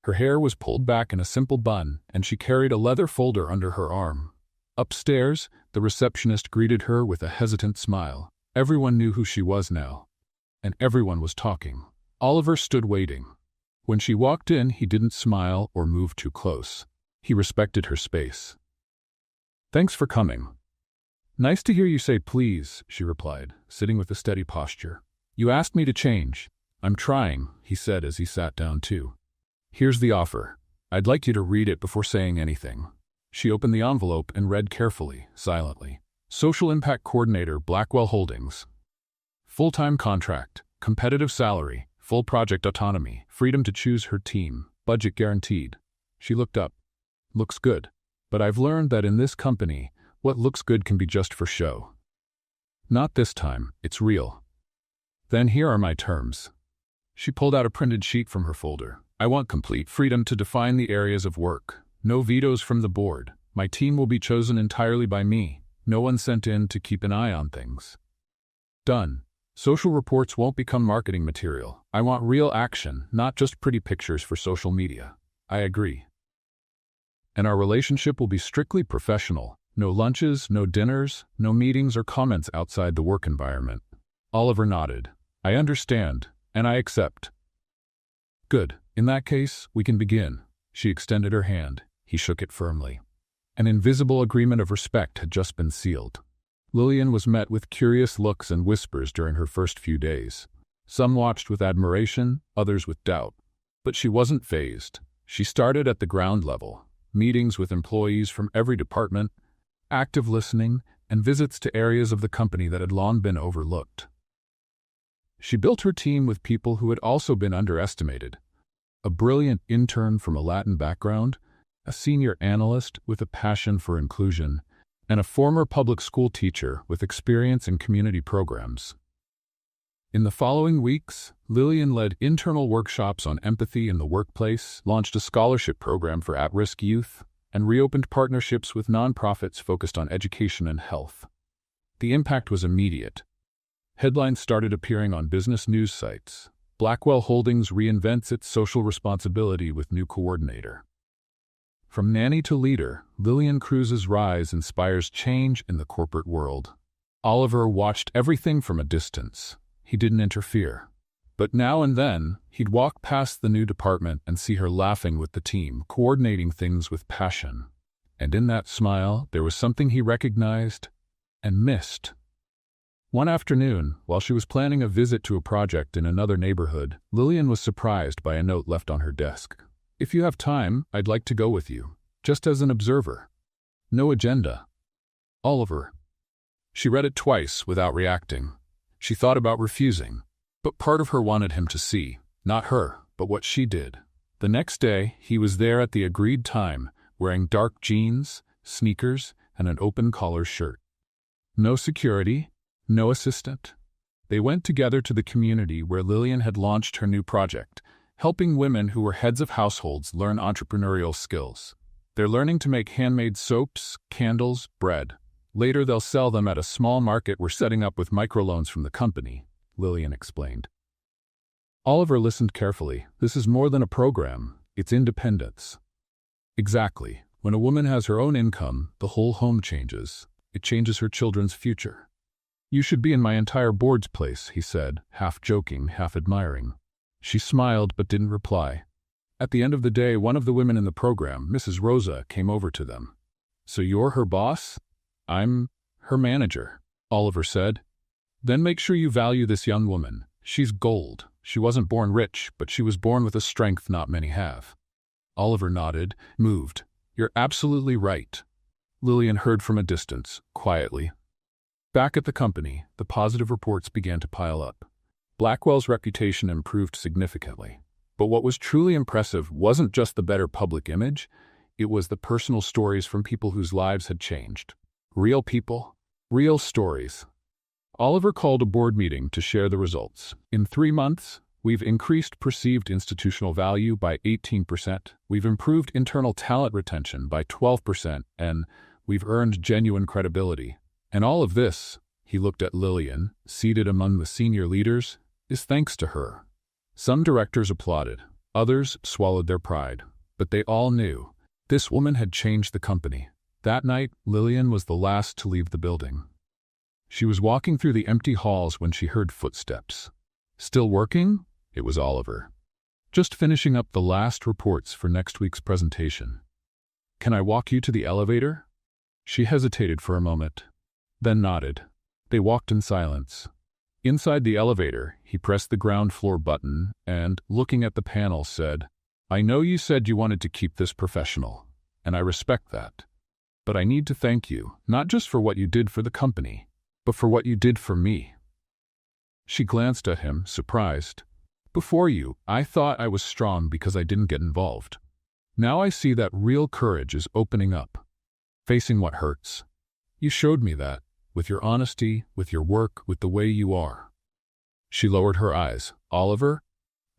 Her hair was pulled back in a simple bun, and she carried a leather folder under her arm. Upstairs, the receptionist greeted her with a hesitant smile. Everyone knew who she was now, and everyone was talking. Oliver stood waiting. When she walked in, he didn't smile or move too close. He respected her space. "Thanks for coming." "Nice to hear you say please," she replied, sitting with a steady posture. "You asked me to change." "I'm trying," he said as he sat down too. "Here's the offer. I'd like you to read it before saying anything." She opened the envelope and read carefully, silently. Social Impact Coordinator, Blackwell Holdings. Full-time contract, competitive salary, full project autonomy, freedom to choose her team, budget guaranteed. She looked up. "Looks good. But I've learned that in this company, what looks good can be just for show. Not this time, it's real." "Then here are my terms." She pulled out a printed sheet from her folder. "I want complete freedom to define the areas of work. No vetoes from the board. My team will be chosen entirely by me. No one sent in to keep an eye on things." "Done. Social reports won't become marketing material. I want real action, not just pretty pictures for social media." "I agree." "And our relationship will be strictly professional. No lunches, no dinners, no meetings or comments outside the work environment." Oliver nodded. "I understand, and I accept." "Good. In that case, we can begin." She extended her hand. He shook it firmly. An invisible agreement of respect had just been sealed. Lillian was met with curious looks and whispers during her first few days. Some watched with admiration, others with doubt. But she wasn't fazed. She started at the ground level, meetings with employees from every department, active listening, and visits to areas of the company that had long been overlooked. She built her team with people who had also been underestimated. A brilliant intern from a Latin background, a senior analyst with a passion for inclusion, and a former public school teacher with experience in community programs. In the following weeks, Lillian led internal workshops on empathy in the workplace, launched a scholarship program for at-risk youth, and reopened partnerships with nonprofits focused on education and health. The impact was immediate. Headlines started appearing on business news sites. Blackwell Holdings reinvents its social responsibility with new coordinator. From nanny to leader, Lillian Cruz's rise inspires change in the corporate world. Oliver watched everything from a distance. He didn't interfere. But now and then, he'd walk past the new department and see her laughing with the team, coordinating things with passion. And in that smile, there was something he recognized and missed. One afternoon, while she was planning a visit to a project in another neighborhood, Lillian was surprised by a note left on her desk. "If you have time, I'd like to go with you, just as an observer. No agenda. Oliver." She read it twice without reacting. She thought about refusing, but part of her wanted him to see, not her, but what she did. The next day, he was there at the agreed time, wearing dark jeans, sneakers, and an open-collar shirt. No security, no assistant. They went together to the community where Lillian had launched her new project, helping women who were heads of households learn entrepreneurial skills. They're learning to make handmade soaps, candles, bread. Later they'll sell them at a small market we're setting up with microloans from the company, Lillian explained. Oliver listened carefully. "This is more than a program. It's independence." "Exactly. When a woman has her own income, the whole home changes. It changes her children's future." "You should be in my entire board's place," he said, half joking, half admiring. She smiled but didn't reply. At the end of the day, one of the women in the program, Mrs. Rosa, came over to them. "So you're her boss?" "I'm her manager," Oliver said. "Then make sure you value this young woman. She's gold. She wasn't born rich, but she was born with a strength not many have." Oliver nodded, moved. "You're absolutely right." Lillian heard from a distance, quietly. Back at the company, the positive reports began to pile up. Blackwell's reputation improved significantly. But what was truly impressive wasn't just the better public image, it was the personal stories from people whose lives had changed. Real people, real stories. Oliver called a board meeting to share the results. "In 3 months, we've increased perceived institutional value by 18%, we've improved internal talent retention by 12%, and we've earned genuine credibility. And all of this, He looked at Lillian, seated among the senior leaders, is thanks to her. Some directors applauded, others swallowed their pride, but they all knew this woman had changed the company. That night, Lillian was the last to leave the building. She was walking through the empty halls when she heard footsteps. Still working? It was Oliver. Just finishing up the last reports for next week's presentation. Can I walk you to the elevator? She hesitated for a moment, then nodded. They walked in silence. Inside the elevator, he pressed the ground floor button and, looking at the panel, said, I know you said you wanted to keep this professional, and I respect that. But I need to thank you, not just for what you did for the company, but for what you did for me. She glanced at him, surprised. Before you, I thought I was strong because I didn't get involved. Now I see that real courage is opening up, facing what hurts. You showed me that, with your honesty, with your work, with the way you are. She lowered her eyes. Oliver,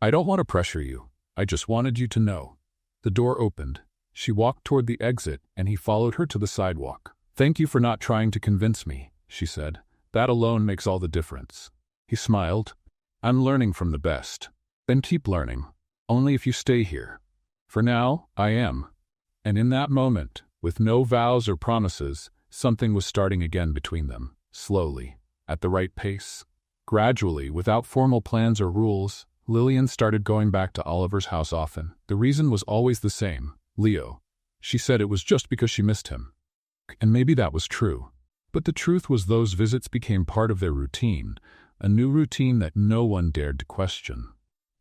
I don't want to pressure you. I just wanted you to know. The door opened. She walked toward the exit, and he followed her to the sidewalk. Thank you for not trying to convince me, she said. That alone makes all the difference. He smiled. I'm learning from the best. Then keep learning. Only if you stay here. For now, I am. And in that moment, with no vows or promises, something was starting again between them, slowly, at the right pace. Gradually, without formal plans or rules, Lillian started going back to Oliver's house often. The reason was always the same, Leo. She said it was just because she missed him. And maybe that was true. But the truth was those visits became part of their routine, a new routine that no one dared to question.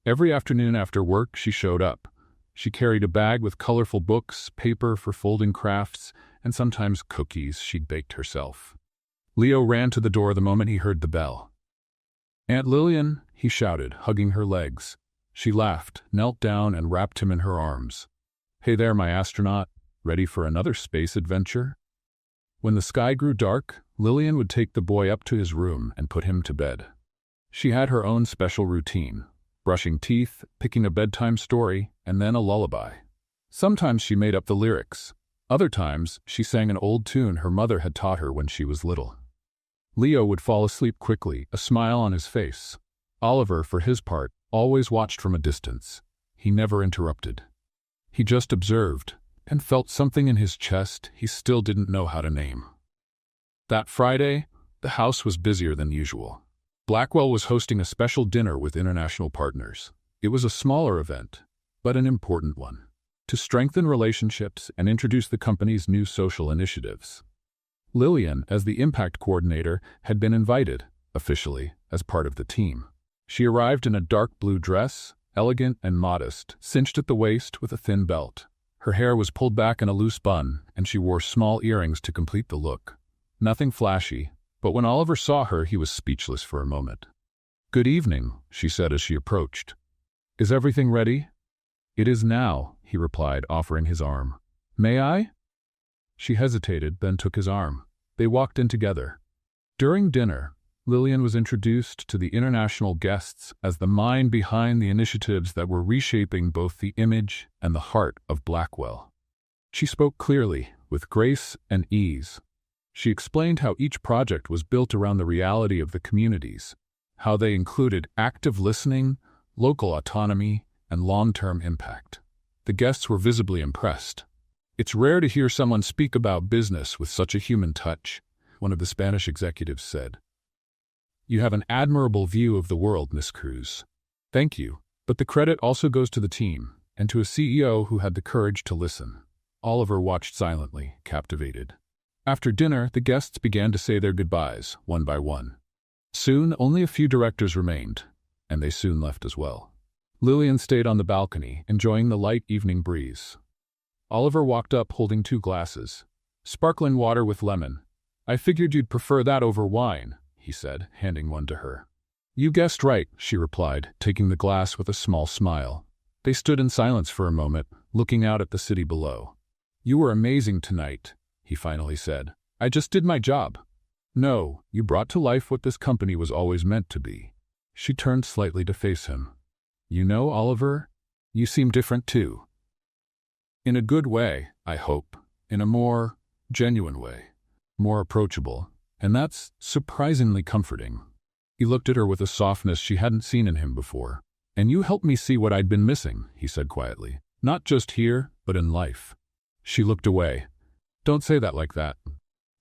Every afternoon after work, she showed up. She carried a bag with colorful books, paper for folding crafts, and sometimes cookies she'd baked herself. Leo ran to the door the moment he heard the bell. Aunt Lillian, he shouted, hugging her legs. She laughed, knelt down, and wrapped him in her arms. Hey there, my astronaut. Ready for another space adventure? When the sky grew dark, Lillian would take the boy up to his room and put him to bed. She had her own special routine, brushing teeth, picking a bedtime story, and then a lullaby. Sometimes she made up the lyrics. Other times, she sang an old tune her mother had taught her when she was little. Leo would fall asleep quickly, a smile on his face. Oliver, for his part, always watched from a distance. He never interrupted. He just observed, and felt something in his chest he still didn't know how to name. That Friday, the house was busier than usual. Blackwell was hosting a special dinner with international partners. It was a smaller event, but an important one, to strengthen relationships and introduce the company's new social initiatives. Lillian, as the impact coordinator, had been invited, officially, as part of the team. She arrived in a dark blue dress, elegant and modest, cinched at the waist with a thin belt. Her hair was pulled back in a loose bun, and she wore small earrings to complete the look. Nothing flashy, but when Oliver saw her, he was speechless for a moment. Good evening, she said as she approached. Is everything ready? It is now, he replied, offering his arm. May I? She hesitated, then took his arm. They walked in together. During dinner, Lillian was introduced to the international guests as the mind behind the initiatives that were reshaping both the image and the heart of Blackwell. She spoke clearly, with grace and ease. She explained how each project was built around the reality of the communities, how they included active listening, local autonomy, and long-term impact. The guests were visibly impressed. It's rare to hear someone speak about business with such a human touch, one of the Spanish executives said. You have an admirable view of the world, Miss Cruz. Thank you, but the credit also goes to the team, and to a CEO who had the courage to listen. Oliver watched silently, captivated. After dinner, the guests began to say their goodbyes, one by one. Soon, only a few directors remained, and they soon left as well. Lillian stayed on the balcony, enjoying the light evening breeze. Oliver walked up holding 2 glasses. Sparkling water with lemon. I figured you'd prefer that over wine, he said, handing one to her. You guessed right, she replied, taking the glass with a small smile. They stood in silence for a moment, looking out at the city below. You were amazing tonight, he finally said. I just did my job. No, you brought to life what this company was always meant to be. She turned slightly to face him. You know, Oliver, you seem different too. In a good way, I hope. In a more genuine way. More approachable. And that's surprisingly comforting. He looked at her with a softness she hadn't seen in him before. And you helped me see what I'd been missing, he said quietly. Not just here, but in life. She looked away. Don't say that like that.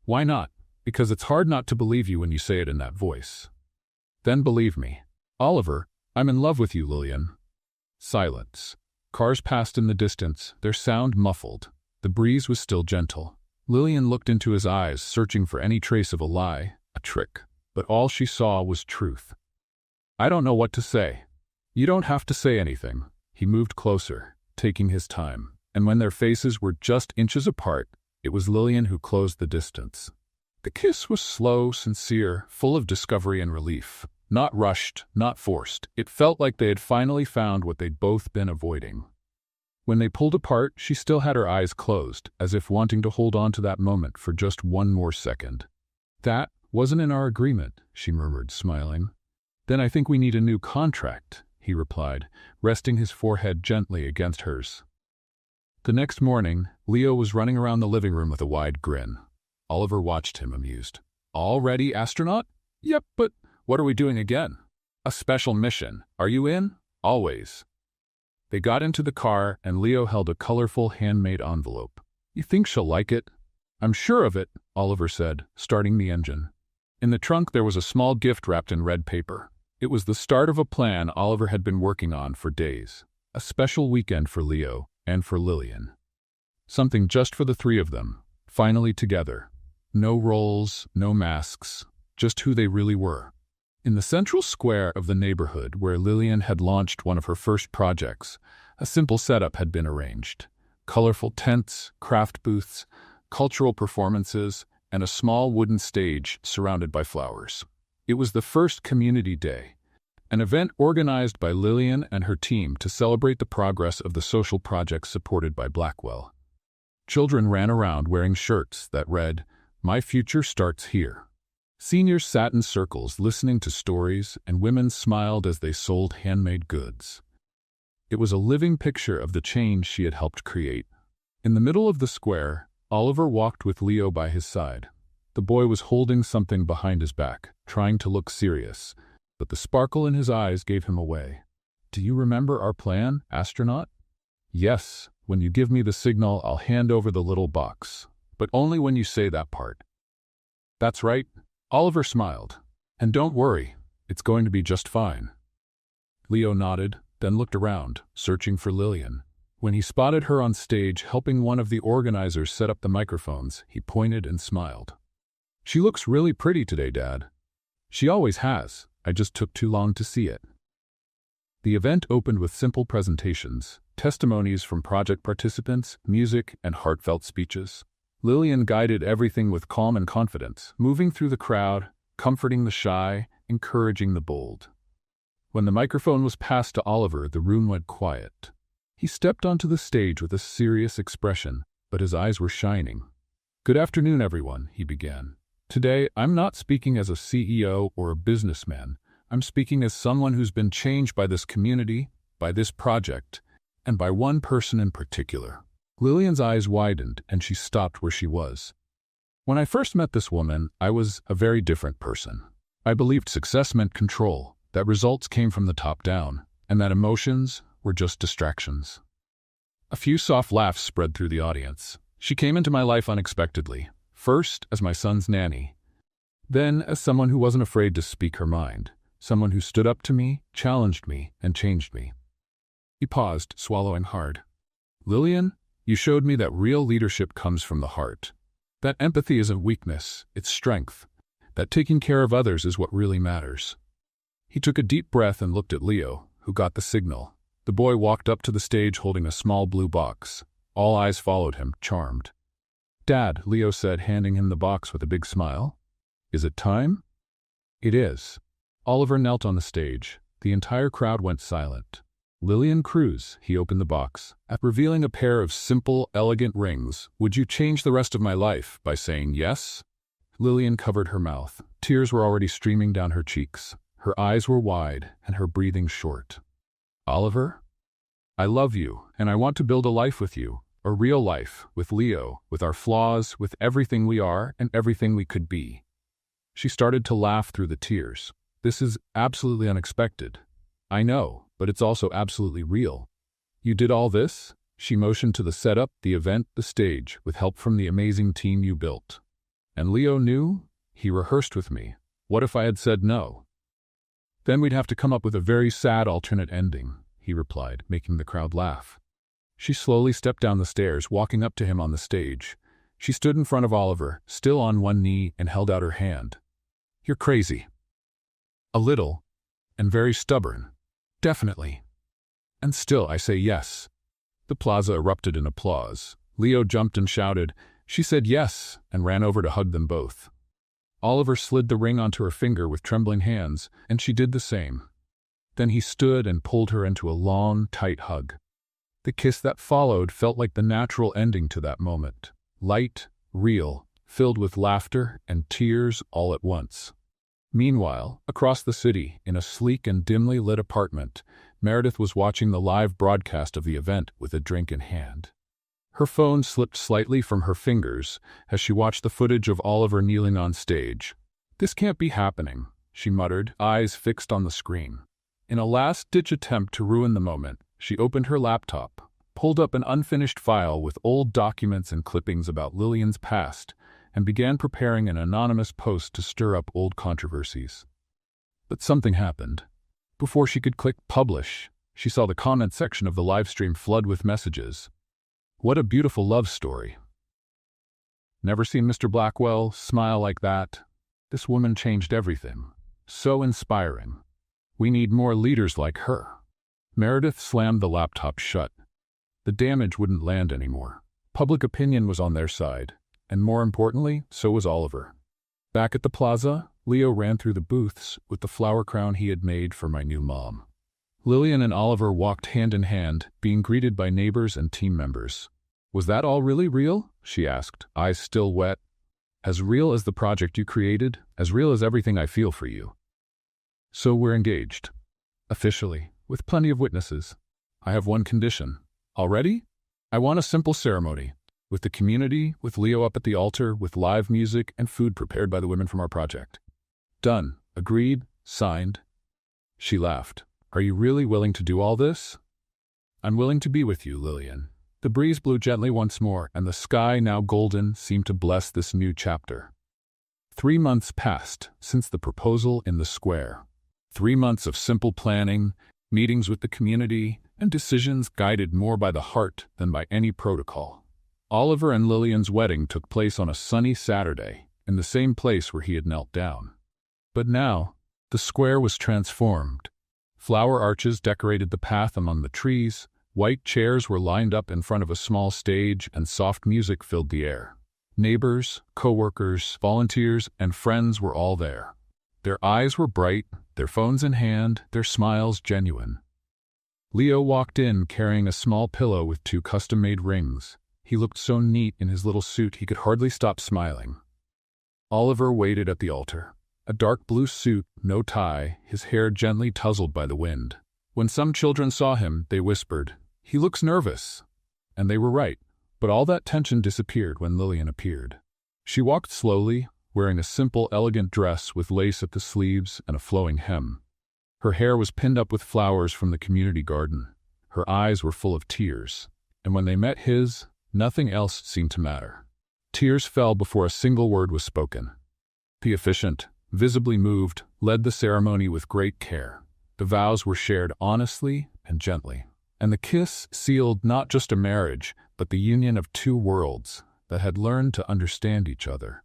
Why not? Because it's hard not to believe you when you say it in that voice. Then believe me. Oliver, I'm in love with you, Lillian. Silence. Cars passed in the distance, their sound muffled. The breeze was still gentle. Lillian looked into his eyes, searching for any trace of a lie, a trick. But all she saw was truth. I don't know what to say. You don't have to say anything. He moved closer, taking his time. And when their faces were just inches apart, it was Lillian who closed the distance. The kiss was slow, sincere, full of discovery and relief. Not rushed, not forced. It felt like they had finally found what they'd both been avoiding. When they pulled apart, she still had her eyes closed, as if wanting to hold on to that moment for just one more second. That wasn't in our agreement, she murmured, smiling. Then I think we need a new contract, he replied, resting his forehead gently against hers. The next morning, Leo was running around the living room with a wide grin. Oliver watched him, amused. Already, astronaut? Yep, but what are we doing again? A special mission. Are you in? Always. They got into the car, and Leo held a colorful handmade envelope. You think she'll like it? I'm sure of it, Oliver said, starting the engine. In the trunk there was a small gift wrapped in red paper. It was the start of a plan Oliver had been working on for days. A special weekend for Leo and for Lillian. Something just for the three of them, finally together. No roles, no masks, just who they really were. In the central square of the neighborhood where Lillian had launched one of her first projects, a simple setup had been arranged. Colorful tents, craft booths, cultural performances, and a small wooden stage surrounded by flowers. It was the first community day, an event organized by Lillian and her team to celebrate the progress of the social projects supported by Blackwell. Children ran around wearing shirts that read, "My future starts here." Seniors sat in circles listening to stories, and women smiled as they sold handmade goods. It was a living picture of the change she had helped create. In the middle of the square, Oliver walked with Leo by his side. The boy was holding something behind his back, trying to look serious, but the sparkle in his eyes gave him away. Do you remember our plan, astronaut? Yes, when you give me the signal, I'll hand over the little box, but only when you say that part. That's right, Oliver smiled. And don't worry, it's going to be just fine. Leo nodded, then looked around, searching for Lillian. When he spotted her on stage helping one of the organizers set up the microphones, he pointed and smiled. She looks really pretty today, Dad. She always has. I just took too long to see it. The event opened with simple presentations, testimonies from project participants, music, and heartfelt speeches. Lillian guided everything with calm and confidence, moving through the crowd, comforting the shy, encouraging the bold. When the microphone was passed to Oliver, the room went quiet. He stepped onto the stage with a serious expression, but his eyes were shining. Good afternoon, everyone, he began. Today, I'm not speaking as a CEO or a businessman. I'm speaking as someone who's been changed by this community, by this project, and by one person in particular. Lillian's eyes widened, and she stopped where she was. When I first met this woman, I was a very different person. I believed success meant control, that results came from the top down, and that emotions were just distractions. A few soft laughs spread through the audience. She came into my life unexpectedly, first as my son's nanny, then as someone who wasn't afraid to speak her mind, someone who stood up to me, challenged me, and changed me. He paused, swallowing hard. Lillian, you showed me that real leadership comes from the heart. That empathy isn't weakness, it's strength. That taking care of others is what really matters. He took a deep breath and looked at Leo, who got the signal. The boy walked up to the stage holding a small blue box. All eyes followed him, charmed. Dad, Leo said, handing him the box with a big smile. Is it time? It is. Oliver knelt on the stage. The entire crowd went silent. Lillian Cruz, he opened the box. Revealing a pair of simple, elegant rings. Would you change the rest of my life by saying yes? Lillian covered her mouth. Tears were already streaming down her cheeks. Her eyes were wide and her breathing short. Oliver, I love you, and I want to build a life with you. A real life, with Leo, with our flaws, with everything we are and everything we could be. She started to laugh through the tears. This is absolutely unexpected. I know, but it's also absolutely real. You did all this? She motioned to the setup, the event, the stage, with help from the amazing team you built. And Leo knew? He rehearsed with me. What if I had said no? Then we'd have to come up with a very sad alternate ending, he replied, making the crowd laugh. She slowly stepped down the stairs, walking up to him on the stage. She stood in front of Oliver, still on one knee, and held out her hand. You're crazy. A little, and very stubborn. Definitely. And still I say yes. The plaza erupted in applause. Leo jumped and shouted. She said yes, and ran over to hug them both. Oliver slid the ring onto her finger with trembling hands, and she did the same. Then he stood and pulled her into a long, tight hug. The kiss that followed felt like the natural ending to that moment. Light, real, filled with laughter and tears all at once. Meanwhile, across the city, in a sleek and dimly lit apartment, Meredith was watching the live broadcast of the event with a drink in hand. Her phone slipped slightly from her fingers as she watched the footage of Oliver kneeling on stage. This can't be happening, she muttered, eyes fixed on the screen. In a last-ditch attempt to ruin the moment, she opened her laptop, pulled up an unfinished file with old documents and clippings about Lillian's past, and began preparing an anonymous post to stir up old controversies. But something happened. Before she could click publish, she saw the comment section of the livestream flood with messages. What a beautiful love story. Never seen Mr. Blackwell smile like that. This woman changed everything. So inspiring. We need more leaders like her. Meredith slammed the laptop shut. The damage wouldn't land anymore. Public opinion was on their side, and more importantly, so was Oliver. Back at the plaza, Leo ran through the booths with the flower crown he had made for my new mom. Lillian and Oliver walked hand in hand, being greeted by neighbors and team members. Was that all really real? She asked, eyes still wet. As real as the project you created, as real as everything I feel for you. So we're engaged. Officially, with plenty of witnesses. I have one condition. Already? I want a simple ceremony. With the community, with Leo up at the altar, with live music and food prepared by the women from our project. Done. Agreed. Signed. She laughed. Are you really willing to do all this? I'm willing to be with you, Lillian. The breeze blew gently once more, and the sky, now golden, seemed to bless this new chapter. 3 months passed since the proposal in the square. 3 months of simple planning, meetings with the community, and decisions guided more by the heart than by any protocol. Oliver and Lillian's wedding took place on a sunny Saturday, in the same place where he had knelt down. But now, the square was transformed. Flower arches decorated the path among the trees, white chairs were lined up in front of a small stage, and soft music filled the air. Neighbors, co-workers, volunteers, and friends were all there. Their eyes were bright, their phones in hand, their smiles genuine. Leo walked in carrying a small pillow with 2 custom-made rings. He looked so neat in his little suit he could hardly stop smiling. Oliver waited at the altar. A dark blue suit, no tie, his hair gently tousled by the wind. When some children saw him, they whispered, "He looks nervous." And they were right, but all that tension disappeared when Lillian appeared. She walked slowly, wearing a simple, elegant dress with lace at the sleeves and a flowing hem. Her hair was pinned up with flowers from the community garden. Her eyes were full of tears, and when they met his, nothing else seemed to matter. Tears fell before a single word was spoken. The officiant, visibly moved, led the ceremony with great care. The vows were shared honestly and gently, and the kiss sealed not just a marriage, but the union of 2 worlds that had learned to understand each other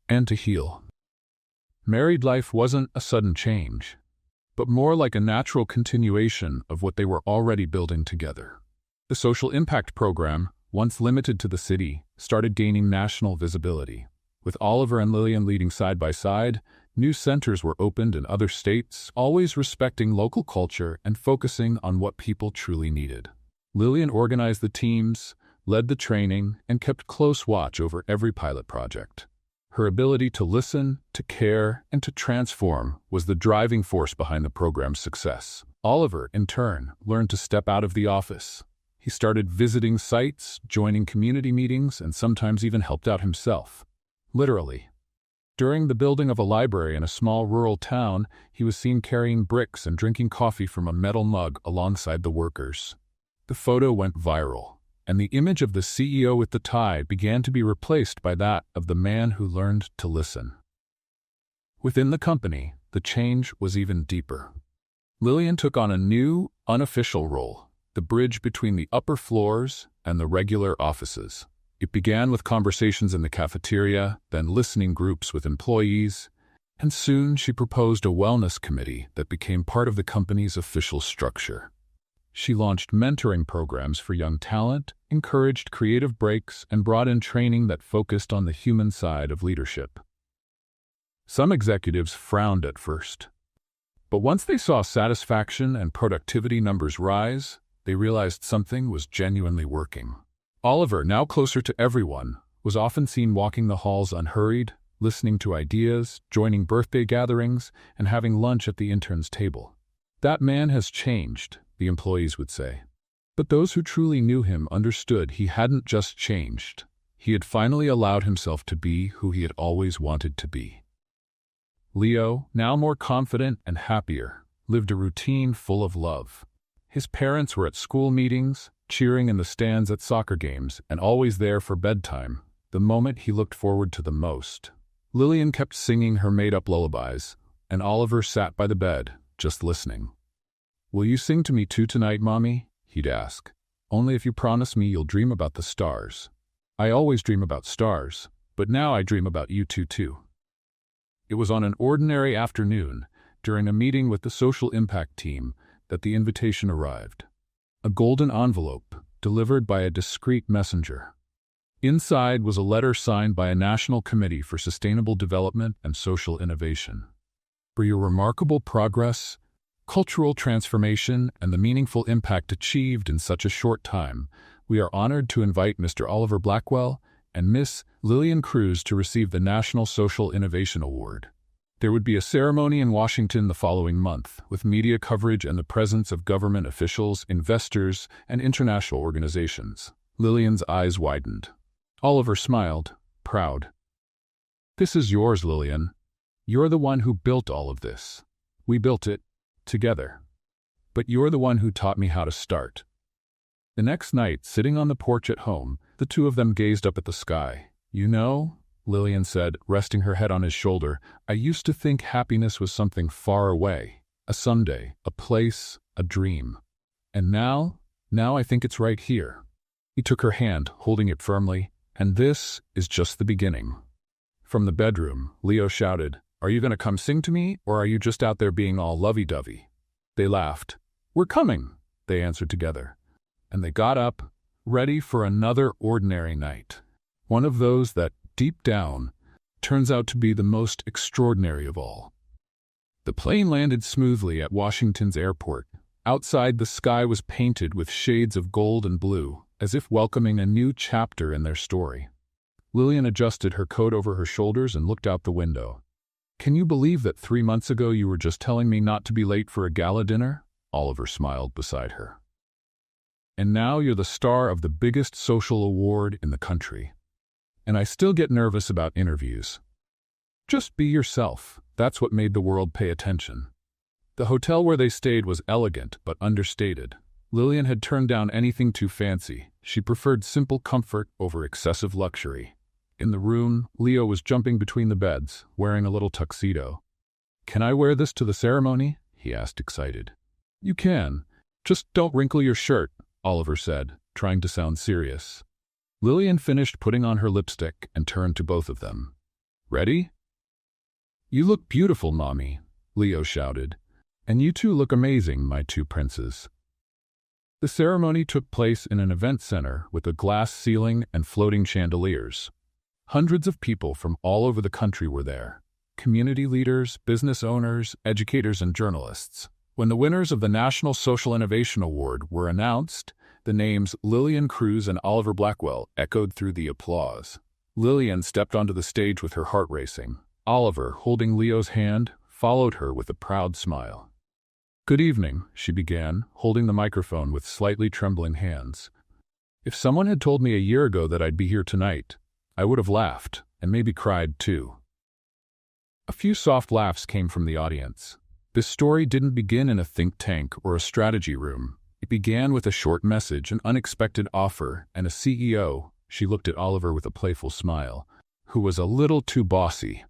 and to heal. Married life wasn't a sudden change, but more like a natural continuation of what they were already building together. The social impact program, once limited to the city, started gaining national visibility. With Oliver and Lillian leading side by side, new centers were opened in other states, always respecting local culture and focusing on what people truly needed. Lillian organized the teams, led the training, and kept close watch over every pilot project. Her ability to listen, to care, and to transform was the driving force behind the program's success. Oliver, in turn, learned to step out of the office. He started visiting sites, joining community meetings, and sometimes even helped out himself. Literally. During the building of a library in a small rural town, he was seen carrying bricks and drinking coffee from a metal mug alongside the workers. The photo went viral, and the image of the CEO with the tie began to be replaced by that of the man who learned to listen. Within the company, the change was even deeper. Lillian took on a new, unofficial role, the bridge between the upper floors and the regular offices. It began with conversations in the cafeteria, then listening groups with employees, and soon she proposed a wellness committee that became part of the company's official structure. She launched mentoring programs for young talent, encouraged creative breaks, and brought in training that focused on the human side of leadership. Some executives frowned at first, but once they saw satisfaction and productivity numbers rise, they realized something was genuinely working. Oliver, now closer to everyone, was often seen walking the halls unhurried, listening to ideas, joining birthday gatherings, and having lunch at the intern's table. That man has changed, the employees would say. But those who truly knew him understood he hadn't just changed. He had finally allowed himself to be who he had always wanted to be. Leo, now more confident and happier, lived a routine full of love. His parents were at school meetings, cheering in the stands at soccer games, and always there for bedtime, the moment he looked forward to the most. Lillian kept singing her made-up lullabies, and Oliver sat by the bed, just listening. "Will you sing to me too tonight, Mommy?" he'd ask. "Only if you promise me you'll dream about the stars." "I always dream about stars, but now I dream about you two too." It was on an ordinary afternoon, during a meeting with the social impact team, that the invitation arrived. A golden envelope, delivered by a discreet messenger. Inside was a letter signed by a National Committee for Sustainable Development and Social Innovation. "For your remarkable progress, cultural transformation, and the meaningful impact achieved in such a short time, we are honored to invite Mr. Oliver Blackwell and Miss Lillian Cruz to receive the National Social Innovation Award. There would be a ceremony in Washington the following month, with media coverage and the presence of government officials, investors, and international organizations." Lillian's eyes widened. Oliver smiled, proud. "This is yours, Lillian. You're the one who built all of this. We built it together. But you're the one who taught me how to start." The next night, sitting on the porch at home, the two of them gazed up at the sky. "You know," Lillian said, resting her head on his shoulder, "I used to think happiness was something far away, a someday, a place, a dream. And now I think it's right here." He took her hand, holding it firmly, "And this is just the beginning." From the bedroom, Leo shouted, "Are you going to come sing to me, or are you just out there being all lovey-dovey?" They laughed. "We're coming," they answered together. And they got up, ready for another ordinary night. One of those that, deep down, turns out to be the most extraordinary of all. The plane landed smoothly at Washington's airport. Outside, the sky was painted with shades of gold and blue, as if welcoming a new chapter in their story. Lillian adjusted her coat over her shoulders and looked out the window. "Can you believe that 3 months ago you were just telling me not to be late for a gala dinner?" Oliver smiled beside her. "And now you're the star of the biggest social award in the country. And I still get nervous about interviews. Just be yourself. That's what made the world pay attention." The hotel where they stayed was elegant but understated. Lillian had turned down anything too fancy. She preferred simple comfort over excessive luxury. In the room, Leo was jumping between the beds, wearing a little tuxedo. "Can I wear this to the ceremony?" he asked, excited. "You can. Just don't wrinkle your shirt," Oliver said, trying to sound serious. Lillian finished putting on her lipstick and turned to both of them. "Ready?" "You look beautiful, Mommy," Leo shouted. "And you two look amazing, my two princes." The ceremony took place in an event center with a glass ceiling and floating chandeliers. Hundreds of people from all over the country were there. Community leaders, business owners, educators, and journalists. When the winners of the National Social Innovation Award were announced, the names Lillian Cruz and Oliver Blackwell echoed through the applause. Lillian stepped onto the stage with her heart racing. Oliver, holding Leo's hand, followed her with a proud smile. "Good evening," she began, holding the microphone with slightly trembling hands. "If someone had told me a year ago that I'd be here tonight, I would have laughed, and maybe cried too. A few soft laughs came from the audience. This story didn't begin in a think tank or a strategy room. It began with a short message, an unexpected offer, and a CEO, she looked at Oliver with a playful smile, who was a little too bossy.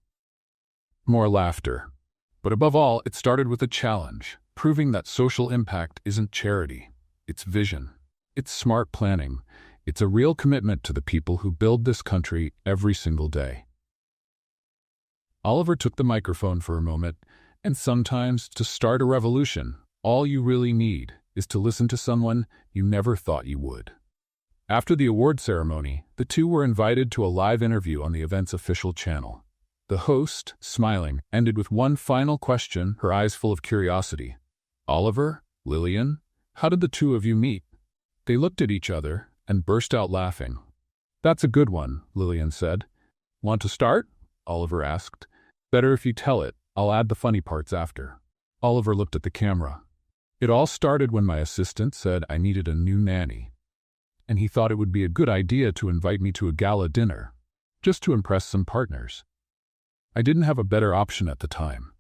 More laughter. But above all, it started with a challenge, proving that social impact isn't charity. It's vision. It's smart planning. It's a real commitment to the people who build this country every single day. Oliver took the microphone for a moment, and sometimes, to start a revolution, all you really need is to listen to someone you never thought you would. After the award ceremony, the two were invited to a live interview on the event's official channel. The host, smiling, ended with one final question, her eyes full of curiosity. "Oliver, Lillian, how did the two of you meet?" They looked at each other and burst out laughing. "That's a good one," Lillian said. "Want to start?" Oliver asked. "Better if you tell it. I'll add the funny parts after." Oliver looked at the camera. "It all started when my assistant said I needed a new nanny, and he thought it would be a good idea to invite me to a gala dinner, just to impress some partners. I didn't have a better option at the time."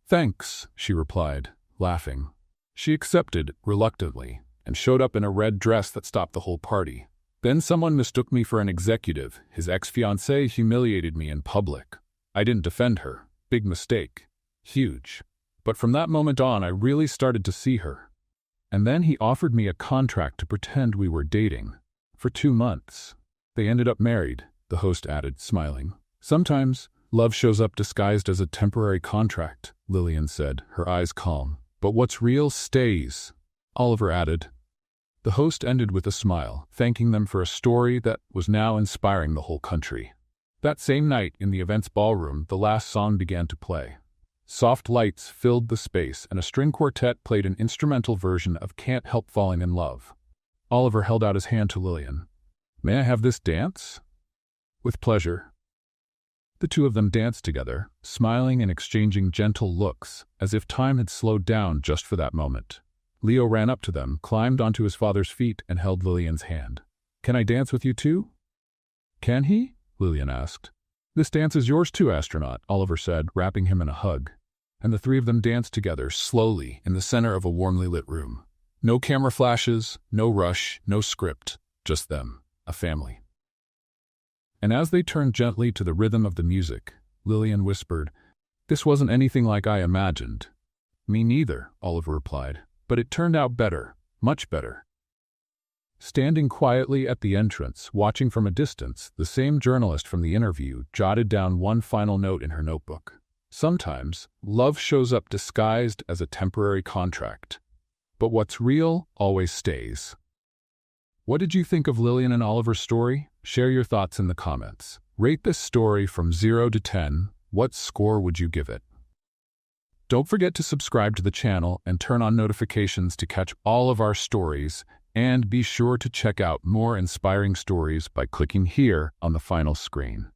"Thanks," she replied, laughing. She accepted, reluctantly, and showed up in a red dress that stopped the whole party. Then someone mistook me for an executive. His ex-fiancée humiliated me in public. I didn't defend her. Big mistake. Huge. But from that moment on, I really started to see her. And then he offered me a contract to pretend we were dating. For 2 months. They ended up married, the host added, smiling. "Sometimes, love shows up disguised as a temporary contract," Lillian said, her eyes calm. "But what's real stays," Oliver added. The host ended with a smile, thanking them for a story that was now inspiring the whole country. That same night, in the event's ballroom, the last song began to play. Soft lights filled the space, and a string quartet played an instrumental version of "Can't Help Falling in Love." Oliver held out his hand to Lillian. "May I have this dance?" "With pleasure." The two of them danced together, smiling and exchanging gentle looks, as if time had slowed down just for that moment. Leo ran up to them, climbed onto his father's feet, and held Lillian's hand. "Can I dance with you too?" "Can he?" Lillian asked. "This dance is yours too, astronaut," Oliver said, wrapping him in a hug. And the three of them danced together, slowly, in the center of a warmly lit room. No camera flashes, no rush, no script, just them, a family. And as they turned gently to the rhythm of the music, Lillian whispered, "This wasn't anything like I imagined." "Me neither," Oliver replied, "but it turned out better, much better." Standing quietly at the entrance, watching from a distance, the same journalist from the interview jotted down one final note in her notebook. "Sometimes, love shows up disguised as a temporary contract. But what's real always stays." What did you think of Lillian and Oliver's story? Share your thoughts in the comments. Rate this story from 0 to 10. What score would you give it? Don't forget to subscribe to the channel and turn on notifications to catch all of our stories, and be sure to check out more inspiring stories by clicking here on the final screen.